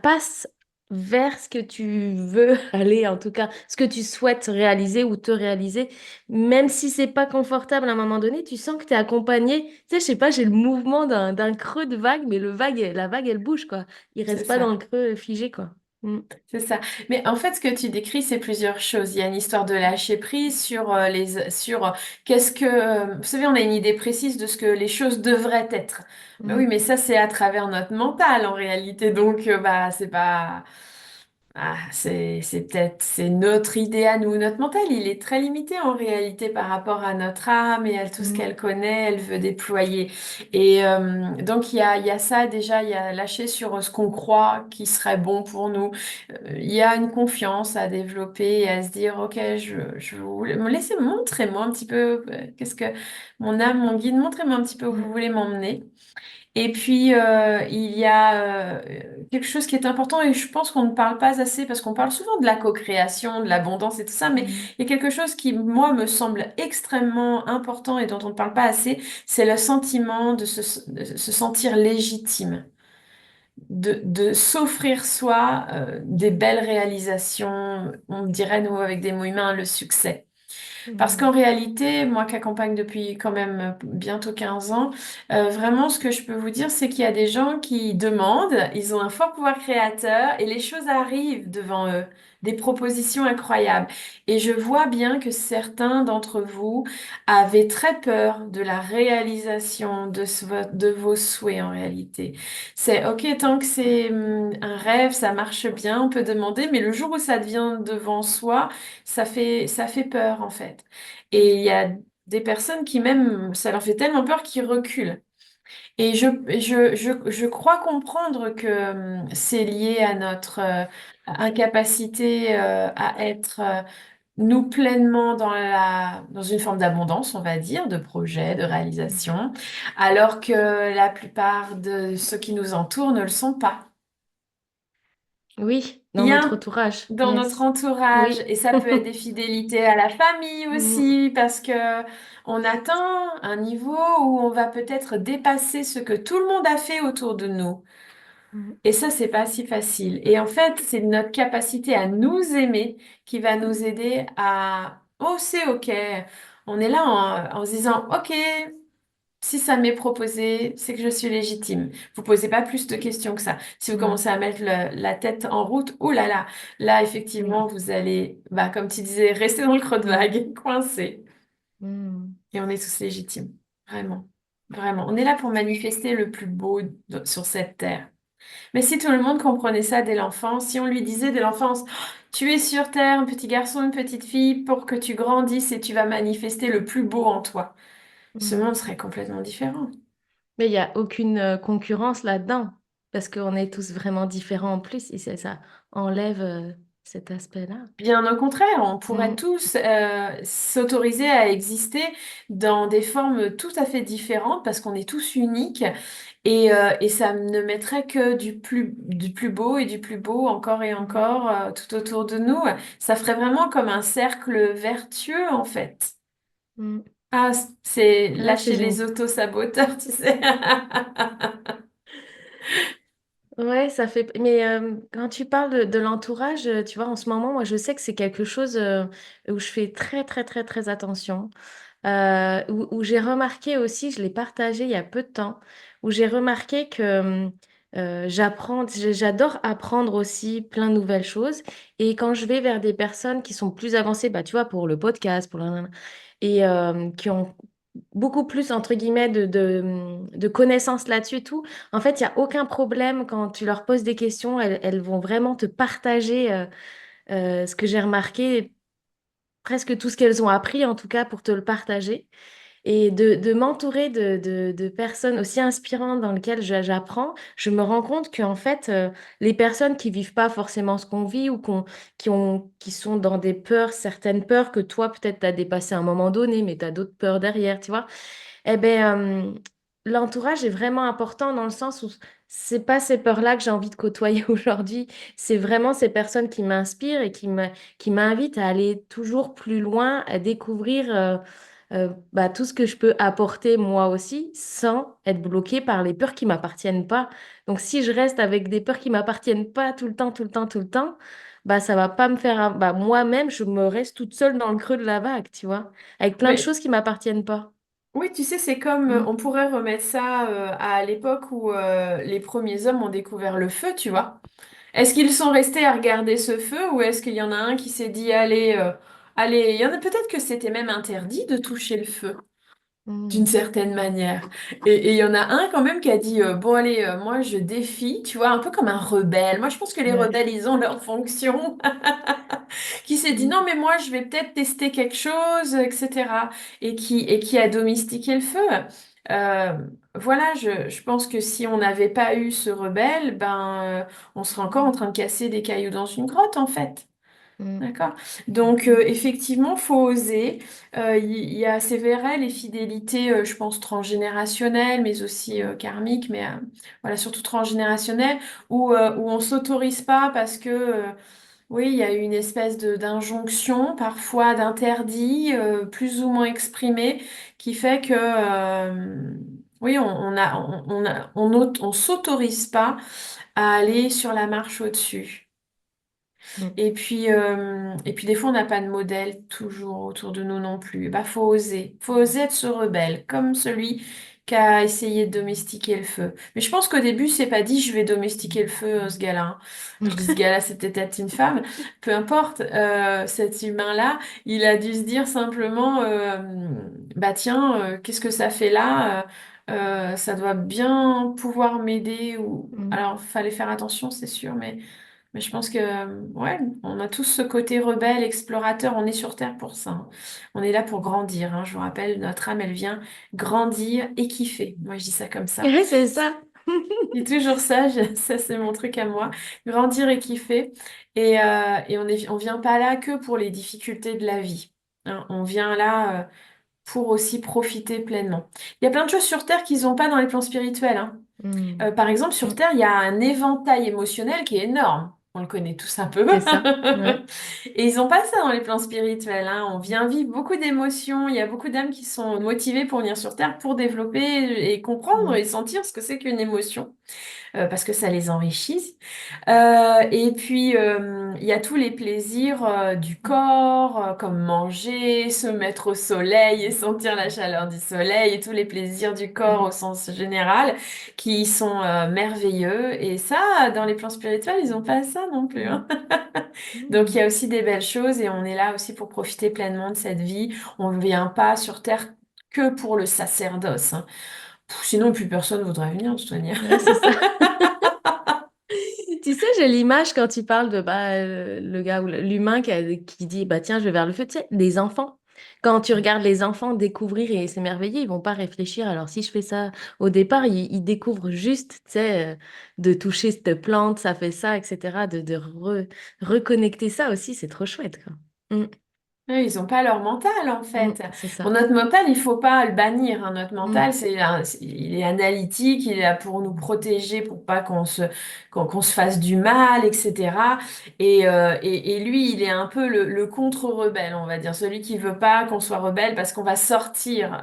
passe vers ce que tu veux aller, en tout cas, ce que tu souhaites réaliser ou te réaliser. Même si c'est pas confortable à un moment donné, tu sens que tu es accompagné. Tu sais, je sais pas, j'ai le mouvement d'un creux de vague, mais la vague, elle bouge, quoi. Il C'est reste pas dans ça. le creux figé, quoi. Mm. C'est ça. Mais en fait, ce que tu décris, c'est plusieurs choses. Il y a une histoire de lâcher prise sur qu'est-ce que vous savez, on a une idée précise de ce que les choses devraient être. Mais oui, Mm. mais ça, c'est à travers notre mental en réalité. Donc, bah, c'est pas. Ah, c'est peut-être, c'est notre idée à nous. Notre mental, il est très limité en réalité par rapport à notre âme et à tout ce Mm. qu'elle connaît, elle veut déployer. Donc, il y a ça déjà, il y a lâcher sur ce qu'on croit qui serait bon pour nous. Il y a une confiance à développer et à se dire, OK, je vais me laisser montrez-moi un petit peu qu'est-ce que mon âme, mon guide, montrez-moi un petit peu où vous Mm. voulez m'emmener. Et puis, il y a quelque chose qui est important et je pense qu'on ne parle pas assez parce qu'on parle souvent de la co-création, de l'abondance et tout ça, mais Mm. il y a quelque chose qui, moi, me semble extrêmement important et dont on ne parle pas assez, c'est le sentiment de se sentir légitime, de s'offrir soi des belles réalisations, on dirait, nous, avec des mots humains, le succès. Parce Mm. qu'en réalité, moi qui accompagne depuis quand même bientôt 15 ans, vraiment ce que je peux vous dire, c'est qu'il y a des gens qui demandent, ils ont un fort pouvoir créateur et les choses arrivent devant eux, des propositions incroyables. Et je vois bien que certains d'entre vous avaient très peur de la réalisation de vos souhaits en réalité. C'est OK, tant que c'est un rêve, ça marche bien, on peut demander, mais le jour où ça devient devant soi, ça fait peur en fait. Et il y a des personnes qui même, ça leur fait tellement peur qu'ils reculent. Et je crois comprendre que c'est lié à notre incapacité à être nous pleinement dans une forme d'abondance, on va dire, de projet, de Mhm. réalisation, alors que la plupart de ceux qui nous entourent ne le sont pas. Oui, Il dans y a notre entourage. dans notre Yes. entourage, Oui. et ça peut être des fidélités à la famille Mm. aussi, parce que on atteint un niveau où on va peut-être dépasser ce que tout le monde a fait autour de nous. Mm. Et ça, c'est pas si facile. Et en fait, c'est notre capacité à nous aimer qui va nous aider à, oh, c'est OK. On est là en se disant, OK, si ça m'est proposé, c'est que je suis légitime. Vous posez pas plus de questions que ça. Si vous Non. commencez à mettre la tête en route, oh là, effectivement, Oui. vous allez, bah, comme tu disais, rester dans le creux de Mm. vague, coincé. Mm. Et on est tous légitimes. Vraiment. Vraiment. On est là pour manifester le plus beau sur cette terre. Mais si tout le monde comprenait ça dès l'enfance, si on lui disait dès l'enfance, oh, tu es sur terre, un petit garçon, une petite fille, pour que tu grandisses et tu vas manifester le plus beau en toi, ce Mm. monde serait complètement différent. Mais il n'y a aucune concurrence là-dedans, parce qu'on est tous vraiment différents en plus, et ça enlève cet aspect-là. Bien au contraire, on pourrait Mm. tous s'autoriser à exister dans des formes tout à fait différentes parce qu'on est tous uniques et ça ne mettrait que du plus beau et du plus beau encore et Mm. encore tout autour de nous. Ça ferait vraiment comme un cercle vertueux en fait. Mm. Ah, c'est Ah, c'est lâcher les génial. auto-saboteurs, tu sais. Ouais, ça fait. Mais quand tu parles de l'entourage, tu vois, en ce moment, moi, je sais que c'est quelque chose où je fais très, très, très, très attention. Où j'ai remarqué aussi, je l'ai partagé il y a peu de temps, où j'ai remarqué que j'adore apprendre aussi plein de nouvelles choses. Et quand je vais vers des personnes qui sont plus avancées, bah, tu vois, pour le podcast, et qui ont beaucoup plus, entre guillemets, de connaissances là-dessus et tout, en fait, il n'y a aucun problème quand tu leur poses des questions, elles vont vraiment te partager ce que j'ai remarqué, presque tout ce qu'elles ont appris, en tout cas, pour te le partager. Et de m'entourer de personnes aussi inspirantes dans lesquelles j'apprends, je me rends compte qu'en fait, les personnes qui vivent pas forcément ce qu'on vit ou qui sont dans des peurs, certaines peurs que toi, peut-être, tu as dépassé à un moment donné, mais tu as d'autres peurs derrière, tu vois. Eh ben, l'entourage est vraiment important dans le sens où c'est pas ces peurs-là que j'ai envie de côtoyer aujourd'hui. C'est vraiment ces personnes qui m'inspirent et qui m'invitent à aller toujours plus loin, à découvrir bah, tout ce que je peux apporter moi aussi sans être bloquée par les peurs qui m'appartiennent pas. Donc, si je reste avec des peurs qui m'appartiennent pas tout le temps, tout le temps, tout le temps, bah, ça va pas me faire. Bah, moi-même, je me reste toute seule dans le creux de la vague, tu vois, avec plein de Mais choses qui m'appartiennent pas. oui, tu sais, c'est comme Mm. on pourrait remettre ça à l'époque où les premiers hommes ont découvert le feu, tu vois. Est-ce qu'ils sont restés à regarder ce feu ou est-ce qu'il y en a un qui s'est dit, allez, allez, il y en a peut-être que c'était même interdit de toucher le feu d'une Mm. certaine manière. Et il y en a un quand même qui a dit, bon allez, moi je défie, tu vois, un peu comme un rebelle. Moi je pense que les Ouais. rebelles, ils ont leur fonction. Qui s'est dit, Mm. non mais moi je vais peut-être tester quelque chose, etc. Et qui a domestiqué le feu. Euh, voilà, je pense que si on n'avait pas eu ce rebelle, ben on serait encore en train de casser des cailloux dans une grotte en fait. Mm. D'accord? Donc, effectivement, faut oser. Il y a, c'est vrai, les fidélités, je pense, transgénérationnelles, mais aussi karmiques, mais voilà, surtout transgénérationnelles, où on s'autorise pas parce que, oui, il y a une espèce d'injonction, parfois d'interdit, plus ou moins exprimé, qui fait que, oui, on s'autorise pas à aller sur la marche au-dessus. Mm. Et puis des fois, on n'a pas de modèle toujours autour de nous non plus. Bah, faut oser. Faut oser être ce rebelle, comme celui qui a essayé de domestiquer le feu. Mais je pense qu'au début, c'est pas dit, je vais domestiquer le feu, ce gars-là, hein. Je dis, ce gars-là, c'était peut-être une femme. Peu importe, cet humain-là, il a dû se dire simplement, bah tiens, qu'est-ce que ça fait là? Ça doit bien pouvoir m'aider. Ou... Mm. Alors, fallait faire attention, c'est sûr, mais je pense que, ouais, on a tous ce côté rebelle, explorateur. On est sur Terre pour ça, hein. On est là pour grandir, hein. Je vous rappelle, notre âme, elle vient grandir et kiffer. Moi, je dis ça comme ça. Ouais, c'est ça. Je dis toujours ça, ça c'est mon truc à moi. Grandir et kiffer. Et on vient pas là que pour les difficultés de la vie, hein. On vient là, pour aussi profiter pleinement. Il y a plein de choses sur Terre qu'ils n'ont pas dans les plans spirituels, hein. Mm. Par exemple, sur Mm. Terre, il y a un éventail émotionnel qui est énorme. On le connaît tous un peu. C'est ça. Ouais. Et ils n'ont pas ça dans les plans spirituels, hein. On vient vivre beaucoup d'émotions. Il y a beaucoup d'âmes qui sont motivées pour venir sur Terre pour développer et comprendre Mm. et sentir ce que c'est qu'une émotion, parce que ça les enrichit. Et puis, il y a tous les plaisirs du corps, comme manger, se mettre au soleil et sentir la chaleur du soleil, et tous les plaisirs du corps Mm. au sens général, qui sont merveilleux. Et ça, dans les plans spirituels, ils n'ont pas ça non plus, Mm. hein. Donc, il Mm. y a aussi des belles choses, et on est là aussi pour profiter pleinement de cette vie. On ne vient pas sur Terre que pour le sacerdoce, hein. Sinon, plus personne voudrait venir, de toute manière. Ouais, c'est ça. Tu sais, j'ai l'image quand tu parles de bah, le gars ou l'humain qui dit bah tiens, je vais vers le feu, tu sais, des enfants. Quand tu regardes les enfants découvrir et s'émerveiller, ils vont pas réfléchir. Alors si je fais ça au départ, ils découvrent juste, tu sais, de toucher cette plante, ça fait ça, etc. Reconnecter ça aussi, c'est trop chouette, quoi. Mm. Oui, ils n'ont pas leur mental en Mm. fait. C'est Bon, ça. notre mental, il faut pas le bannir, hein. Notre Mm. mental, il est analytique, il est là pour nous protéger, pour pas qu'on se fasse du mal, etc. Et lui, il est un peu le contre-rebelle, on va dire, celui qui veut pas qu'on soit rebelle parce qu'on va sortir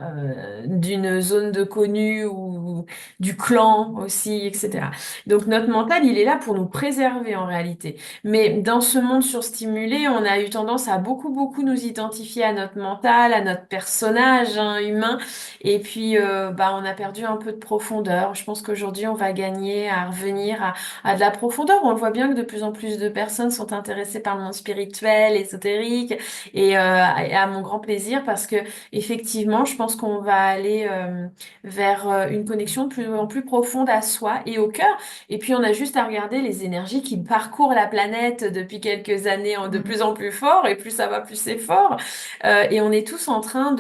d'une zone de connu ou du clan aussi, etc. Donc notre mental, il est là pour nous préserver en réalité. Mais dans ce monde surstimulé, on a eu tendance à beaucoup, beaucoup nous identifier à notre mental, à notre personnage, hein, humain. Et puis, bah, on a perdu un peu de profondeur. Je pense qu'aujourd'hui, on va gagner à revenir à de la profondeur. On voit bien que de plus en plus de personnes sont intéressées par le monde spirituel, ésotérique, et à mon grand plaisir parce que, effectivement, je pense qu'on va aller vers une connexion de plus en plus profonde à soi et au cœur. Et puis on a juste à regarder les énergies qui parcourent la planète depuis quelques années de Mm. plus en plus fort, et plus ça va, plus c'est fort. Et on est tous en train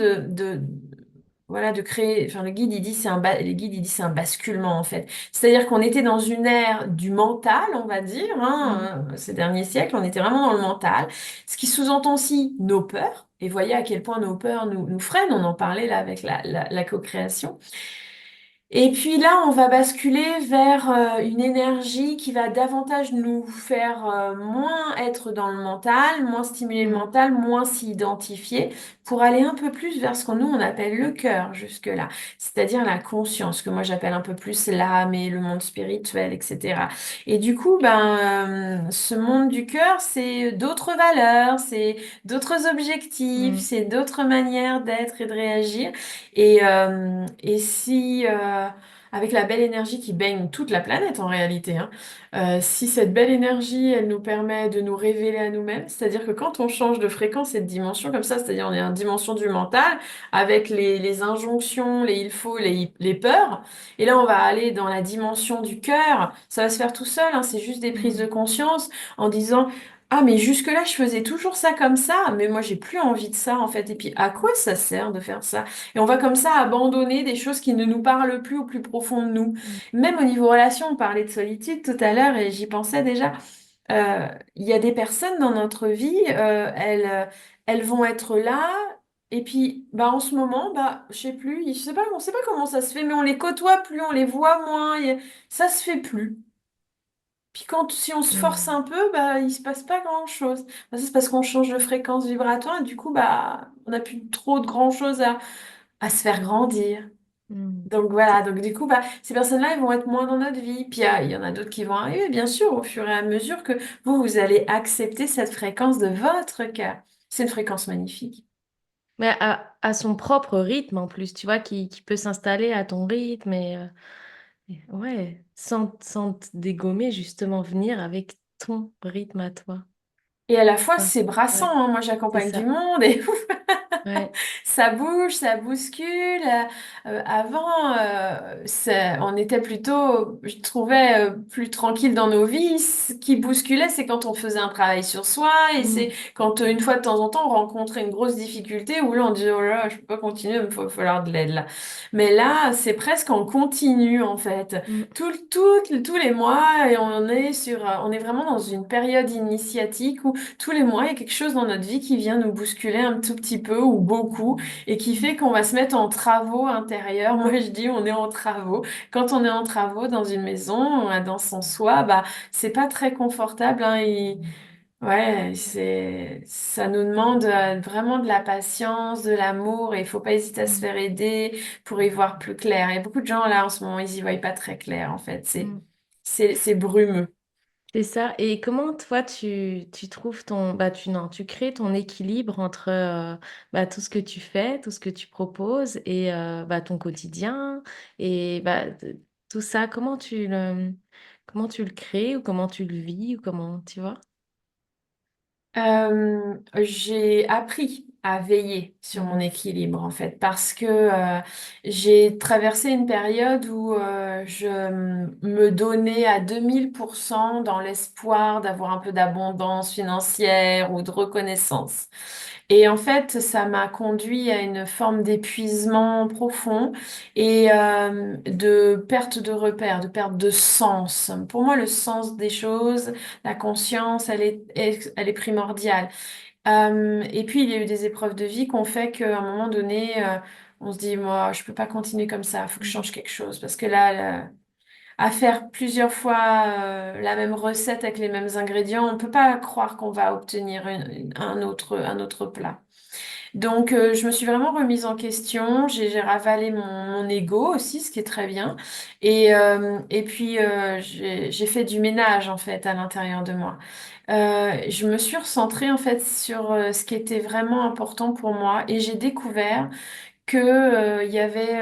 voilà, de créer. Enfin, le guide il dit le guide il dit c'est un basculement en fait. C'est-à-dire qu'on était dans une ère du mental, on va dire, Mm. hein, ces derniers siècles, on était vraiment dans le mental, ce qui sous-entend aussi nos peurs. Et voyez à quel point nos peurs nous freinent. On en parlait là avec la co-création. Et puis là, on va basculer vers une énergie qui va davantage nous faire moins être dans le mental, moins stimuler le Mm. mental, moins s'y identifier, pour aller un peu plus vers ce qu'on nous on appelle le cœur jusque-là, c'est-à-dire la conscience, que moi j'appelle un peu plus l'âme et le monde spirituel, etc. Et du coup, ce monde du cœur, c'est d'autres valeurs, c'est d'autres objectifs, Mm. c'est d'autres manières d'être et de réagir. Et si, avec la belle énergie qui baigne toute la planète en réalité, hein, si cette belle énergie, elle nous permet de nous révéler à nous-mêmes, c'est-à-dire que quand on change de fréquence et de dimension comme ça, c'est-à-dire on est en dimension du mental, avec les injonctions, les il faut, les peurs, et là on va aller dans la dimension du cœur, ça va se faire tout seul, hein, c'est juste des prises de Mm. conscience en disant... Ah, mais jusque-là, je faisais toujours ça comme ça, mais moi, j'ai plus envie de ça, en fait. Et puis, à quoi ça sert de faire ça? Et on va comme ça abandonner des choses qui ne nous parlent plus au plus profond de nous. Mm. Même au niveau relation, on parlait de solitude tout à l'heure et j'y pensais déjà. Il y a des personnes dans notre vie, elles vont être là, et puis bah, en ce moment, bah, je sais plus, je sais pas, on sait pas comment ça se fait, mais on les côtoie plus, on les voit moins, ça se fait plus. Puis si on se force Mm. un peu, bah, il se passe pas grand-chose. Bah, ça, c'est parce qu'on change de fréquence vibratoire, et du coup, bah, on n'a plus trop de grand-chose à se faire grandir. Mm. Donc voilà, donc du coup, bah, ces personnes-là, elles vont être moins dans notre vie. Puis il y en a d'autres qui vont arriver, bien sûr, au fur et à mesure que vous allez accepter cette fréquence de votre cœur. C'est une fréquence magnifique. Mais à son propre rythme en plus, tu vois, qui peut s'installer à ton rythme et ouais, sans te dégommer, justement, venir avec ton rythme à toi. Et à la fois, Ah, c'est brassant, ouais, hein. Moi, c'est j'accompagne du ça. monde et Ouais. ça bouge, ça bouscule. Avant, on était plutôt, je trouvais, plus tranquille dans nos vies. Ce qui bousculait, c'est quand on faisait un travail sur soi et c'est Mm. quand une fois de temps en temps on rencontrait une grosse difficulté où là on disait oh là, là, je peux pas continuer, il faut falloir de l'aide là. Mais là, c'est presque en continu en fait. Mm. Tous les mois, et on est vraiment dans une période initiatique où tous les mois, il y a quelque chose dans notre vie qui vient nous bousculer un tout petit peu ou beaucoup et qui fait qu'on va se mettre en travaux intérieurs. Moi, je dis on est en travaux. Quand on est en travaux dans une maison, dans son soi, bah, c'est pas très confortable, hein, ouais, ça nous demande vraiment de la patience, de l'amour et il faut pas hésiter à se Mm. faire aider pour y voir plus clair. Et beaucoup de gens là en ce moment, ils y voient pas très clair en fait. Mm. C'est brumeux. C'est ça. Et comment toi tu trouves ton bah tu non, tu crées ton équilibre entre bah, tout ce que tu fais, tout ce que tu proposes et bah, ton quotidien et bah, tout ça, comment tu le crées ou comment tu le vis ou comment tu vois? J'ai appris à veiller sur mon Mhm. équilibre en fait parce que j'ai traversé une période où je me donnais à 2000% dans l'espoir d'avoir un peu d'abondance financière ou de reconnaissance. Et en fait, ça m'a conduit à une forme d'épuisement profond et de perte de repère, de perte de sens. Pour moi, le sens des choses, la conscience, elle est primordiale. Et puis, il y a eu des épreuves de vie qui ont fait qu'à un moment donné, on se dit, moi, je peux pas continuer comme ça, il faut que je change quelque chose. Parce que là, à faire plusieurs fois la même recette avec les mêmes ingrédients, on peut pas croire qu'on va obtenir un autre plat. Donc, je me suis vraiment remise en question. J'ai ravalé mon ego aussi, ce qui est très bien. Et puis, j'ai fait du ménage, en fait, à l'intérieur de moi. Je me suis recentrée, en fait, sur ce qui était vraiment important pour moi. Et j'ai découvert que, il y avait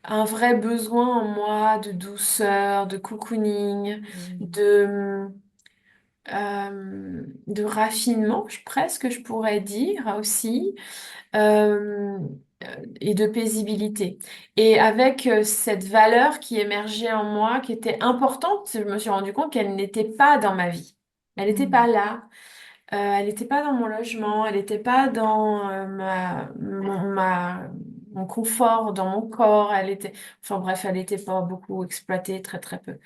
un vrai besoin en moi de douceur, de cocooning, Mhm. de raffinement, presque, je pourrais dire aussi euh, et de paisibilité. Et avec cette valeur qui émergeait en moi, qui était importante, je me suis rendu compte qu'elle n'était pas dans ma vie. Elle n'était pas Mhm. là. Elle n'était pas dans mon logement. Elle n'était pas dans mon confort, dans mon corps. Enfin bref, elle n'était pas beaucoup exploitée, très très peu.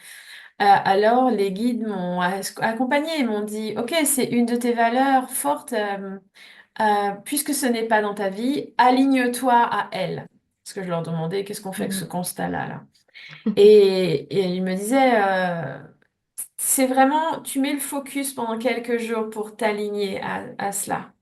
Alors les guides m'ont accompagnée et m'ont dit, OK, c'est une de tes valeurs fortes. Puisque ce n'est pas dans ta vie, aligne-toi à elle. Parce que je leur demandais qu'est-ce qu'on fait avec ce Mhm. constat-là, là. Et ils me disaient, c'est vraiment, tu mets le focus pendant quelques jours pour t'aligner à cela.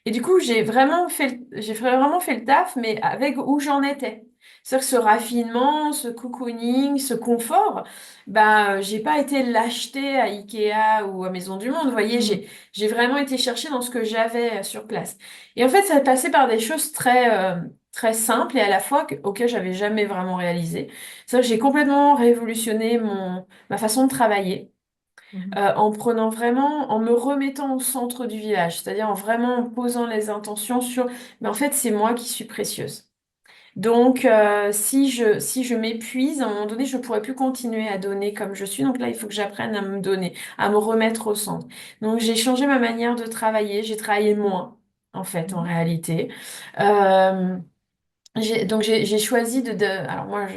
Et du coup, j'ai vraiment fait le taf, mais avec où j'en étais. C'est-à-dire que ce raffinement, ce cocooning, ce confort, bah, j'ai pas été l'acheter à Ikea ou à Maison du Monde. Vous voyez, Mhm. j'ai vraiment été chercher dans ce que j'avais sur place. Et en fait, ça passait par des choses très simples et à la fois auxquelles j'avais jamais vraiment réalisé. C'est-à-dire que j'ai complètement révolutionné ma façon de travailler Mhm. en prenant vraiment, en me remettant au centre du village, c'est-à-dire en vraiment posant les intentions sur, mais en fait, c'est moi qui suis précieuse. Donc, si je m'épuise, à un moment donné, je ne pourrai plus continuer à donner comme je suis. Donc là, il faut que j'apprenne à me donner, à me remettre au centre. Donc, j'ai changé ma manière de travailler. J'ai travaillé moins, en fait, en Mhm. réalité. Euh, j'ai choisi alors moi,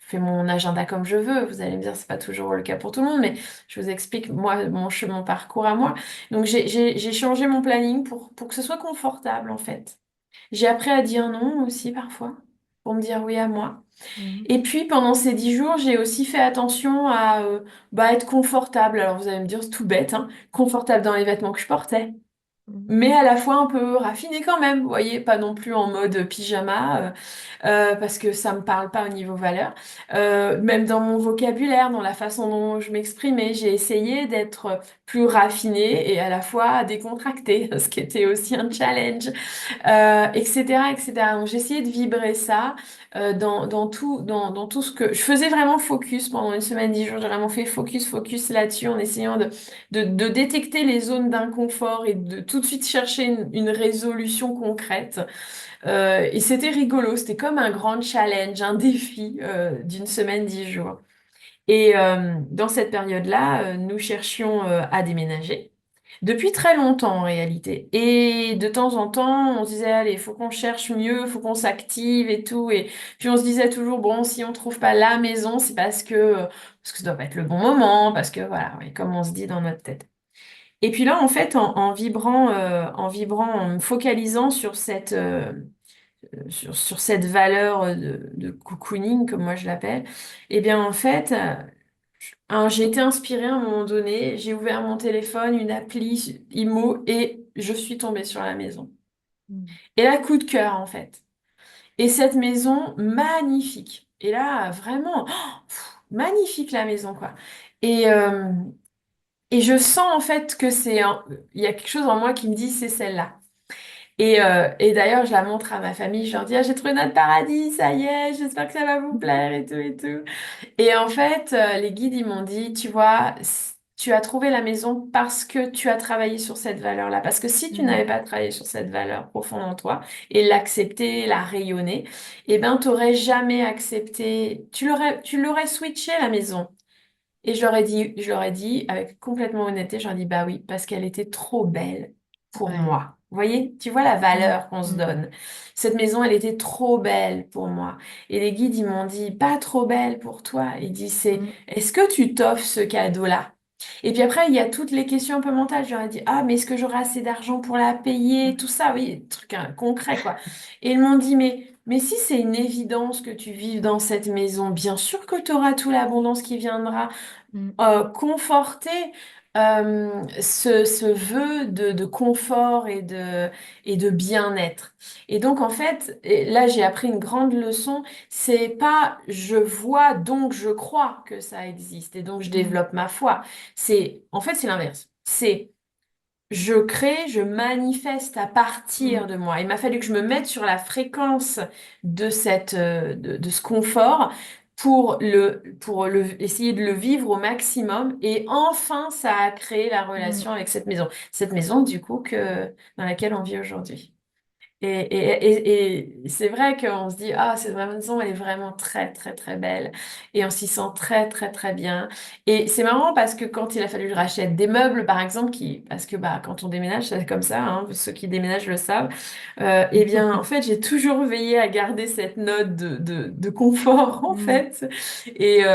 fais mon agenda comme je veux. Vous allez me dire, c'est pas toujours le cas pour tout le monde, mais je vous explique moi mon parcours à moi. Donc j'ai changé mon planning pour que ce soit confortable en fait. J'ai appris à dire non aussi parfois, pour me dire oui à moi. Mhm. Et puis pendant ces 10 jours, j'ai aussi fait attention à être confortable. Alors vous allez me dire, c'est tout bête, hein, confortable dans les vêtements que je portais, Mhm. mais à la fois un peu raffiné quand même, vous voyez, pas non plus en mode pyjama, parce que ça me parle pas au niveau valeur. Même dans mon vocabulaire, dans la façon dont je m'exprimais, j'ai essayé d'être plus raffinée et à la fois décontractée, ce qui était aussi un challenge, etc., etc. Donc j'ai essayé de vibrer ça dans tout ce que... Je faisais vraiment focus pendant une semaine, 10 jours, j'ai vraiment fait focus là-dessus en essayant de détecter les zones d'inconfort et de tout de suite chercher une résolution concrète. Et c'était rigolo, c'était comme un grand challenge, un défi d'une semaine, 10 jours. Et dans cette période-là, nous cherchions à déménager. Depuis très longtemps en réalité. Et de temps en temps, on se disait, allez, il faut qu'on cherche mieux, il faut qu'on s'active et tout. Et puis on se disait toujours, bon, si on trouve pas la maison, c'est parce que ça doit pas être le bon moment, parce que voilà, oui, comme on se dit dans notre tête. Et puis là, en fait, en me focalisant sur sur cette valeur de cocooning, comme moi je l'appelle, eh bien, en fait, j'ai été inspirée à un moment donné, j'ai ouvert mon téléphone, une appli IMO, et je suis tombée sur la maison. Mhm. Et là, coup de cœur, en fait. Et cette maison, magnifique. Et là, vraiment, magnifique la maison, quoi. Et, euh, et je sens, en fait, il y a quelque chose en moi qui me dit, c'est celle-là. Et d'ailleurs, je la montre à ma famille, je leur dis, ah, j'ai trouvé notre paradis, ça y est, j'espère que ça va vous plaire et tout et tout. Et en fait, les guides, ils m'ont dit, tu vois, tu as trouvé la maison parce que tu as travaillé sur cette valeur-là. Parce que si tu n'avais Mhm. pas travaillé sur cette valeur profonde en toi et l'accepter, la rayonner, eh ben, t'aurais jamais accepté, tu l'aurais switché la maison. Et je leur ai dit avec complètement honnêteté, je leur ai dit, bah oui, parce qu'elle était trop belle pour Ouais. moi. Vous voyez, tu vois la Mhm. valeur qu'on se Mhm. donne. Cette maison, elle était trop belle pour moi. Et les guides, ils m'ont dit, pas trop belle pour toi. Ils disent, Mhm. est-ce que tu t'offres ce cadeau-là? Et puis après, il y a toutes les questions un peu mentales. Je leur ai dit, ah, mais est-ce que j'aurai assez d'argent pour la payer? Tout ça, oui, truc concret, quoi. Et ils m'ont dit, mais si c'est une évidence que tu vives dans cette maison, bien sûr que tu auras toute l'abondance qui viendra Mhm. conforter ce vœu de confort et de bien-être. Et donc, en fait, et là, j'ai appris une grande leçon, c'est pas je vois, donc je crois que ça existe, et donc je Mhm. développe ma foi. En fait, c'est l'inverse. C'est je crée, je manifeste à partir Mhm. de moi. Il m'a fallu que je me mette sur la fréquence de ce confort essayer de le vivre au maximum. Et enfin, ça a créé la Mhm. relation avec cette maison. Cette maison, du coup, dans laquelle on vit aujourd'hui. Et c'est vrai qu'on se dit, ah, cette maison, elle est vraiment très, très, très belle. Et on s'y sent très, très, très bien. Et c'est marrant parce que quand il a fallu que je rachète des meubles, par exemple, parce que bah, quand on déménage, c'est comme ça, hein, ceux qui déménagent le savent, eh bien, en fait, j'ai toujours veillé à garder cette note de confort, en Mhm. fait. Et,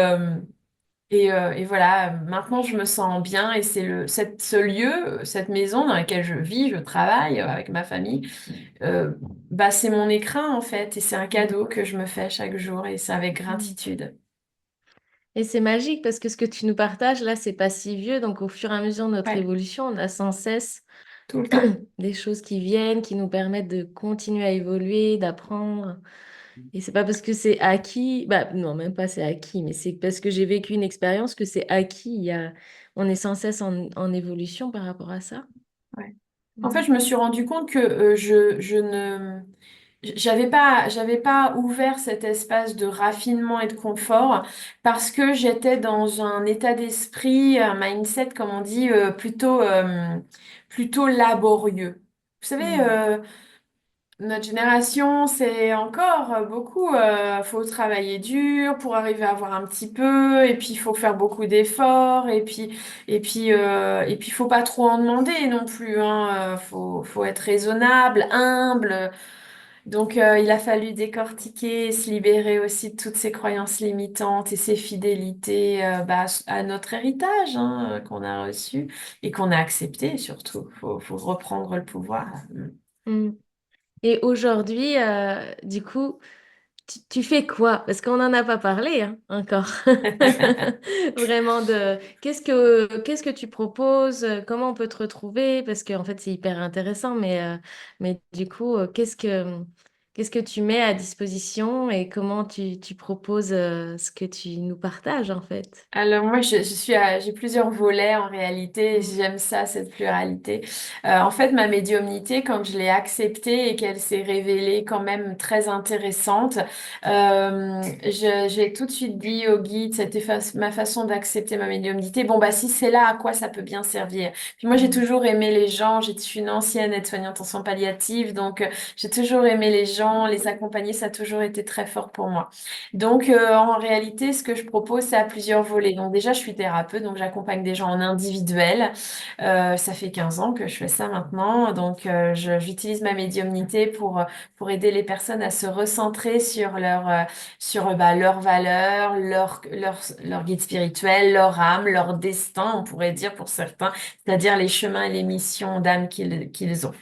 euh, et voilà, maintenant je me sens bien et ce lieu, cette maison dans laquelle je vis, je travaille avec ma famille, euh, bah, c'est mon écrin en fait, et c'est un Mhm. cadeau que je me fais chaque jour, et c'est avec Mhm. gratitude. Et c'est magique parce que ce que tu nous partages là, c'est pas si vieux. Donc au fur et à mesure de notre Ouais, évolution, on a sans cesse tout le temps. des choses qui viennent, qui nous permettent de continuer à évoluer, d'apprendre. Et c'est pas parce que c'est acquis, bah non, même pas c'est acquis, mais c'est parce que j'ai vécu une expérience que c'est acquis. On est sans cesse en évolution par rapport à ça. Ouais. En fait, Mm. je me suis rendu compte que je ne j'avais pas ouvert cet espace de raffinement et de confort parce que j'étais dans un état d'esprit, un mindset, comme on dit, plutôt laborieux. Vous savez, Mm. notre génération, c'est encore beaucoup, faut travailler dur pour arriver à avoir un petit peu, et puis il faut faire beaucoup d'efforts, et puis faut pas trop en demander non plus, hein, faut être raisonnable, humble. Donc, il a fallu décortiquer, se libérer aussi de toutes ces croyances limitantes et ces fidélités à notre héritage hein, qu'on a reçu et qu'on a accepté surtout. Faut reprendre le pouvoir. Mm. Et aujourd'hui, du coup, tu fais quoi? Parce qu'on n'en a pas parlé hein, encore. Vraiment de qu'est-ce que tu proposes? Comment on peut te retrouver? Parce qu'en fait, c'est hyper intéressant, mais du coup, qu'est-ce que tu mets à disposition et comment tu proposes ce que tu nous partages en fait? Alors moi, j'ai plusieurs volets en réalité. Et j'aime ça, cette pluralité. En fait, ma médiumnité, quand je l'ai acceptée et qu'elle s'est révélée quand même très intéressante, j'ai tout de suite dit au guide, c'était ma façon d'accepter ma médiumnité. Bon, bah si c'est là, à quoi ça peut bien servir? Puis moi, j'ai Mm. toujours aimé les gens. Je suis une ancienne aide-soignante en soins palliatifs, donc j'ai toujours aimé les gens, les accompagner. Ça a toujours été très fort pour moi. Donc, en réalité, ce que je propose, c'est à plusieurs volets. Donc, déjà, je suis thérapeute, donc j'accompagne des gens en individuel. Ça fait 15 ans que je fais ça maintenant. Donc, j'utilise ma médiumnité pour aider les personnes à se recentrer sur leurs valeurs, leur guide spirituel, leur âme, leur destin, on pourrait dire pour certains, c'est-à-dire les chemins et les missions d'âme qu'ils ont.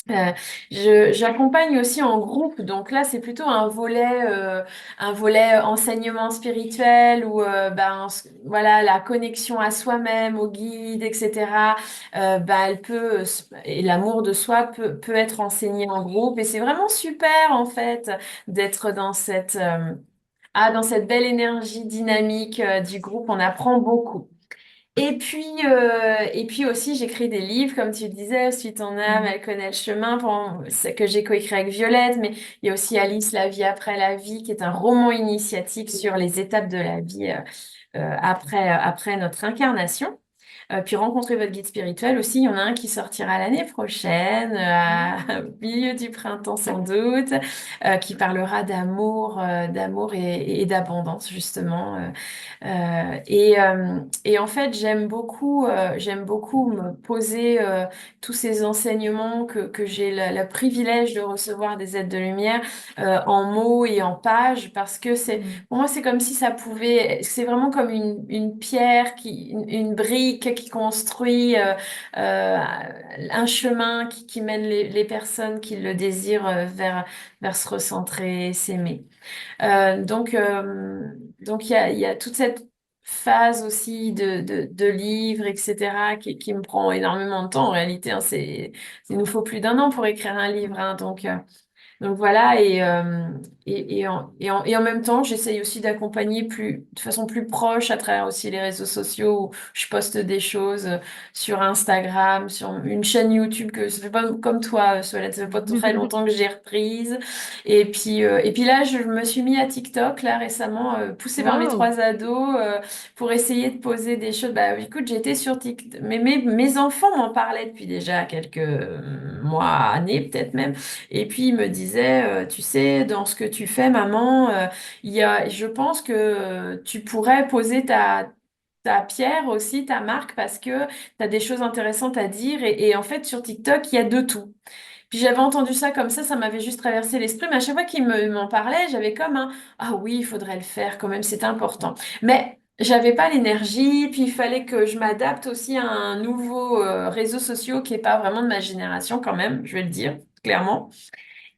Euh, j'accompagne aussi en groupe, donc là c'est plutôt un volet enseignement spirituel où voilà la connexion à soi-même, au guide, etc. Et l'amour de soi peut être enseigné en groupe et c'est vraiment super en fait d'être dans cette belle énergie dynamique du groupe. On apprend beaucoup. Et puis aussi, j'écris des livres, comme tu le disais, Suis ton âme, Mm. elle connaît le chemin, c'est que j'ai coécrit avec Violette, mais il y a aussi Alice, La vie après la vie, qui est un roman initiatique sur les étapes de la vie après notre incarnation. Puis rencontrer votre guide spirituel aussi, il y en a un qui sortira l'année prochaine, au milieu du printemps sans doute, qui parlera d'amour et d'abondance justement. Et en fait, j'aime beaucoup me poser tous ces enseignements que j'ai le privilège de recevoir des êtres de lumière en mots et en pages parce que Mm. pour moi, c'est comme si c'est vraiment comme une pierre une brique qui construit euh, un chemin qui mène les personnes qui le désirent vers se recentrer, s'aimer. Euh, donc, euh, donc il y a toute cette phase aussi de livres, etc., qui me prend énormément de temps en réalité. Hein, il nous faut plus d'un an pour écrire un livre. Hein, donc voilà, et en même temps, j'essaye aussi d'accompagner de façon plus proche à travers aussi les réseaux sociaux où je poste des choses sur Instagram, sur une chaîne YouTube que ça fait pas comme toi, Solène, ça fait pas très longtemps que j'ai reprise. Et puis là, je me suis mis à TikTok là récemment, poussée par mes Wow. trois ados pour essayer de poser des choses. Bah écoute, j'étais sur TikTok, mais mes enfants m'en parlaient depuis déjà quelques mois, années peut-être même. Et puis il me disait, tu sais, dans ce que tu fais, maman, je pense que tu pourrais poser ta pierre aussi, ta marque, parce que tu as des choses intéressantes à dire. Et en fait, sur TikTok, il y a de tout. Puis j'avais entendu ça comme ça m'avait juste traversé l'esprit, mais à chaque fois qu'il m'en parlait, j'avais comme ah oui, il faudrait le faire quand même, c'est important. Mais j'avais pas l'énergie, puis il fallait que je m'adapte aussi à un nouveau réseau social qui est pas vraiment de ma génération quand même, je vais le dire clairement.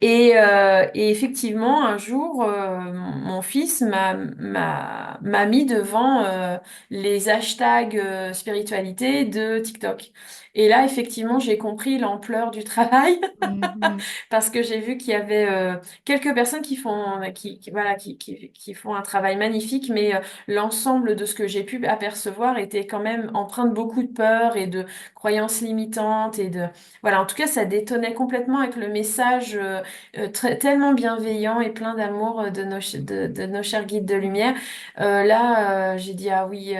Et effectivement, un jour, mon fils m'a mis devant les hashtags spiritualité de TikTok. Et là, effectivement, j'ai compris l'ampleur du travail Mhm. parce que j'ai vu qu'il y avait quelques personnes voilà, qui font un travail magnifique, mais l'ensemble de ce que j'ai pu apercevoir était quand même empreint de beaucoup de peur et de croyances limitantes voilà, en tout cas, ça détonnait complètement avec le message tellement bienveillant et plein d'amour de nos chers guides de lumière. Là, j'ai dit, ah oui,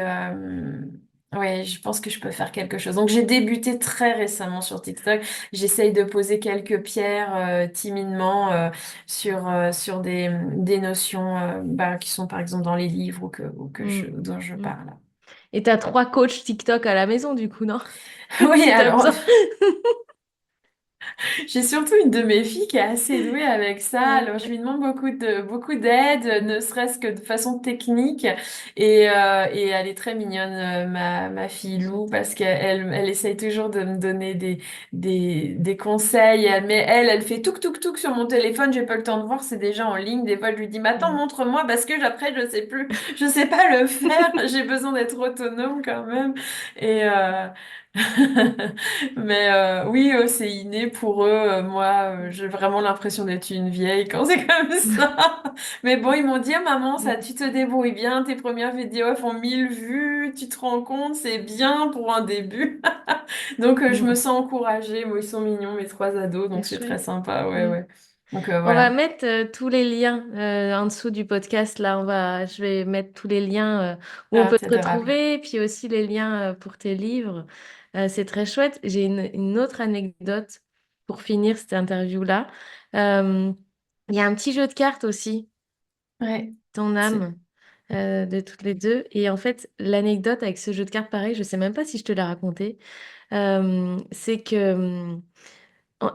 ouais, je pense que je peux faire quelque chose. Donc, j'ai débuté très récemment sur TikTok. J'essaye de poser quelques pierres timidement sur des notions qui sont, par exemple, dans les livres Mm. dont je Mm. parle. Et t'as 3 coachs TikTok à la maison, du coup, non? Oui, Si t'as alors, besoin. J'ai surtout une de mes filles qui est assez douée avec ça. Alors, je Ouais. lui demande beaucoup d'aide, ne serait-ce que de façon technique. Et elle est très mignonne, ma fille Lou, parce elle essaye toujours de me donner des conseils. Mais elle fait touk sur mon téléphone. J'ai pas le temps de voir, c'est déjà en ligne. Des fois, je lui dis, mais attends, Mm. montre-moi, parce que après, je sais plus, je sais pas le faire. J'ai besoin d'être autonome quand même. Et, Mais oui, c'est inné pour eux. Moi, j'ai vraiment l'impression d'être une vieille quand c'est comme ça. Mais bon, ils m'ont dit, ah, maman, ça, tu te débrouilles bien. Tes premières vidéos font 1000 vues. Tu te rends compte, c'est bien pour un début. Donc, je me Mm. sens encouragée. Moi, ils sont mignons, mes trois ados. C'est Donc, c'est très chouette. sympa. Ouais, Mm. ouais. Donc, On va voilà. mettre tous les liens en dessous du podcast. Là, je vais mettre tous les liens où on Ah, peut t'es te adorable. retrouver, puis aussi les liens pour tes livres. C'est très chouette. J'ai une autre anecdote pour finir cette interview-là. Euh, Il y a un petit jeu de cartes aussi, Ouais. ton C'est... âme, de toutes les deux. Et en fait, l'anecdote avec ce jeu de cartes, pareil, je sais même pas si je te l'ai raconté, c'est que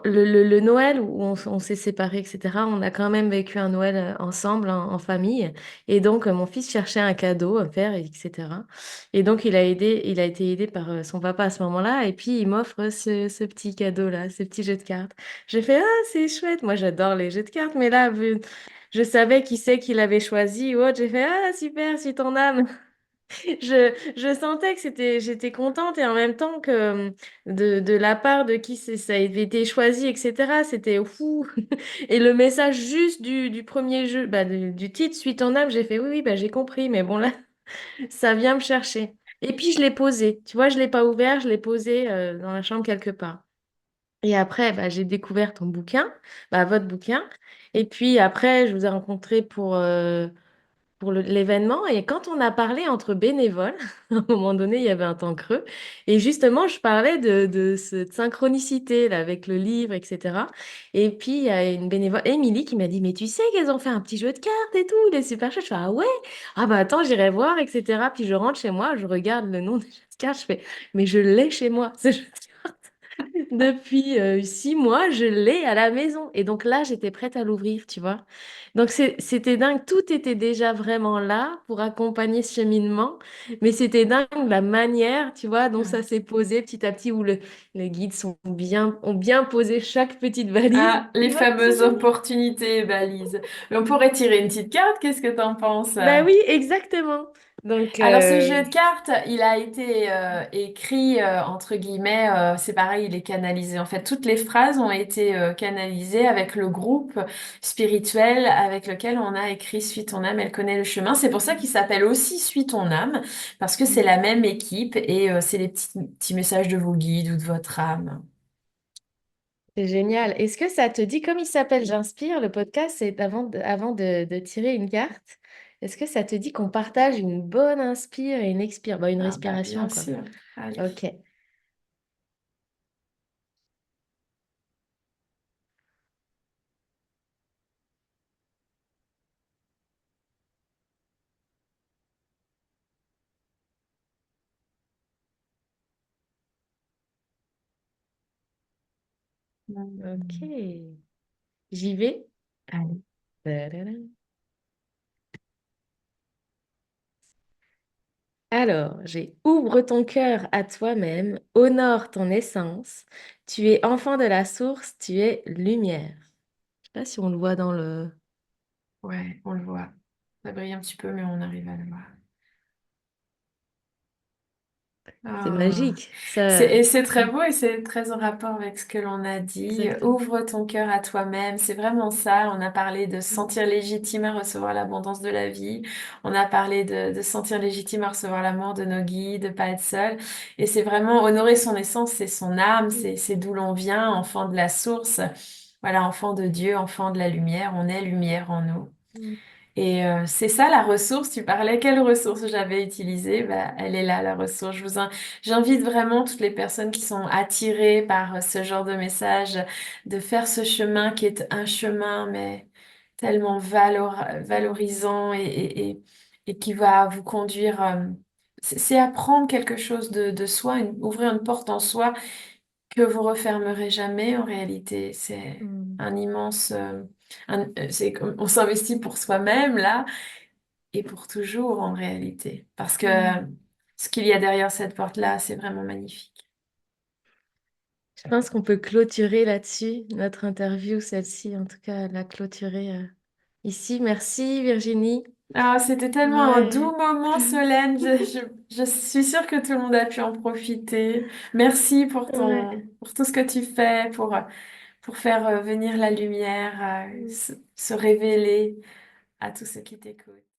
le Noël où on s'est séparés, etc., on a quand même vécu un Noël ensemble, en famille. Et donc, mon fils cherchait un cadeau à faire, etc. Et donc, il a été aidé par son papa à ce moment-là. Et puis, il m'offre ce petit cadeau-là, ce petit jeu de cartes. J'ai fait, ah, c'est chouette. Moi, j'adore les jeux de cartes. Mais là, je savais qui c'est qu'il avait choisi ou autre. J'ai fait, ah, super, suis ton âme. Je sentais que j'étais contente et en même temps que de la part de qui ça avait été choisi, etc. C'était fou. Et le message juste du premier jeu, bah, du titre, Suite en âme, j'ai fait oui, oui, bah, j'ai compris, mais bon, là, ça vient me chercher. Et puis je l'ai posé, tu vois, je l'ai pas ouvert, je l'ai posé dans la chambre quelque part. Et après, bah, j'ai découvert ton bouquin, bah, votre bouquin. Et puis après, je vous ai rencontré pour l'événement. Et quand on a parlé entre bénévoles, à un moment donné, il y avait un temps creux. Et justement, je parlais de cette synchronicité là, avec le livre, etc. Et puis, il y a une bénévole, Émilie, qui m'a dit, mais tu sais qu'elles ont fait un petit jeu de cartes et tout, il est super chouette. Je fais, ah ouais? Ah bah attends, j'irai voir, etc. Puis je rentre chez moi, je regarde le nom des jeux de cartes, je fais, mais je l'ai chez moi, ce jeu de cartes. Depuis 6 mois, je l'ai à la maison. Et donc là, j'étais prête à l'ouvrir, tu vois. Donc c'était dingue. Tout était déjà vraiment là pour accompagner ce cheminement. Mais c'était dingue la manière, tu vois, dont ça s'est posé petit à petit, où les guides ont bien posé chaque petite valise. Ah, les Tu vois, c'est fameuses génial. opportunités et balises. Mais on pourrait tirer une petite carte, qu'est-ce que t'en penses? Ben oui, exactement. Donc, Alors ce jeu de cartes, il a été écrit entre guillemets, c'est pareil, il est canalisé. En fait, toutes les phrases ont été canalisées avec le groupe spirituel avec lequel on a écrit Suis ton âme, elle connaît le chemin. C'est pour ça qu'il s'appelle aussi Suis ton âme, parce que c'est la même équipe et c'est les petits messages de vos guides ou de votre âme. c'est génial. Est-ce que ça te dit, comme il s'appelle J'inspire, le podcast, c'est avant de tirer une carte. Est-ce que ça te dit qu'on partage une bonne inspire et une expire? Bon, une Ah bah bien respiration, quoi. sûr. Allez. Ok. Ok. J'y vais. Allez. Tadadam. Alors, j'ai ouvre ton cœur à toi-même, honore ton essence. Tu es enfant de la source, tu es lumière. Je sais pas si on le voit dans le. Ouais, on le voit. Ça brille un petit peu, mais on arrive à le voir. C'est Ah. magique. Ça. Et c'est très Mm. beau et c'est très en rapport avec ce que l'on a dit. Exactement. Ouvre ton cœur à toi-même. C'est vraiment ça. On a parlé de se Mm. sentir légitime à recevoir l'abondance de la vie. On a parlé de se sentir légitime à recevoir l'amour de nos guides, de pas être seul. Et c'est vraiment honorer son essence, c'est son âme, c'est d'où l'on vient, enfant de la source. Voilà, enfant de Dieu, enfant de la lumière. On est lumière en nous. Mm. Et c'est ça la ressource. Tu parlais, quelle ressource j'avais utilisée? Bah, elle est là, la ressource. J'invite vraiment toutes les personnes qui sont attirées par ce genre de message de faire ce chemin qui est un chemin, mais tellement valorisant et qui va vous conduire. C'est apprendre quelque chose de soi, ouvrir une porte en soi que vous refermerez jamais en réalité. C'est Mm. un immense... on s'investit pour soi-même là et pour toujours en réalité. Parce que Mm. ce qu'il y a derrière cette porte-là, c'est vraiment magnifique. Je pense qu'on peut clôturer là-dessus notre interview, celle-ci, en tout cas, la clôturer ici. Merci Virginie. Ah, c'était tellement un doux Ouais. moment, Solène. Je suis sûre que tout le monde a pu en profiter. Merci Ouais. pour tout ce que tu fais, pour faire venir la lumière, se révéler à tous ceux qui t'écoutent.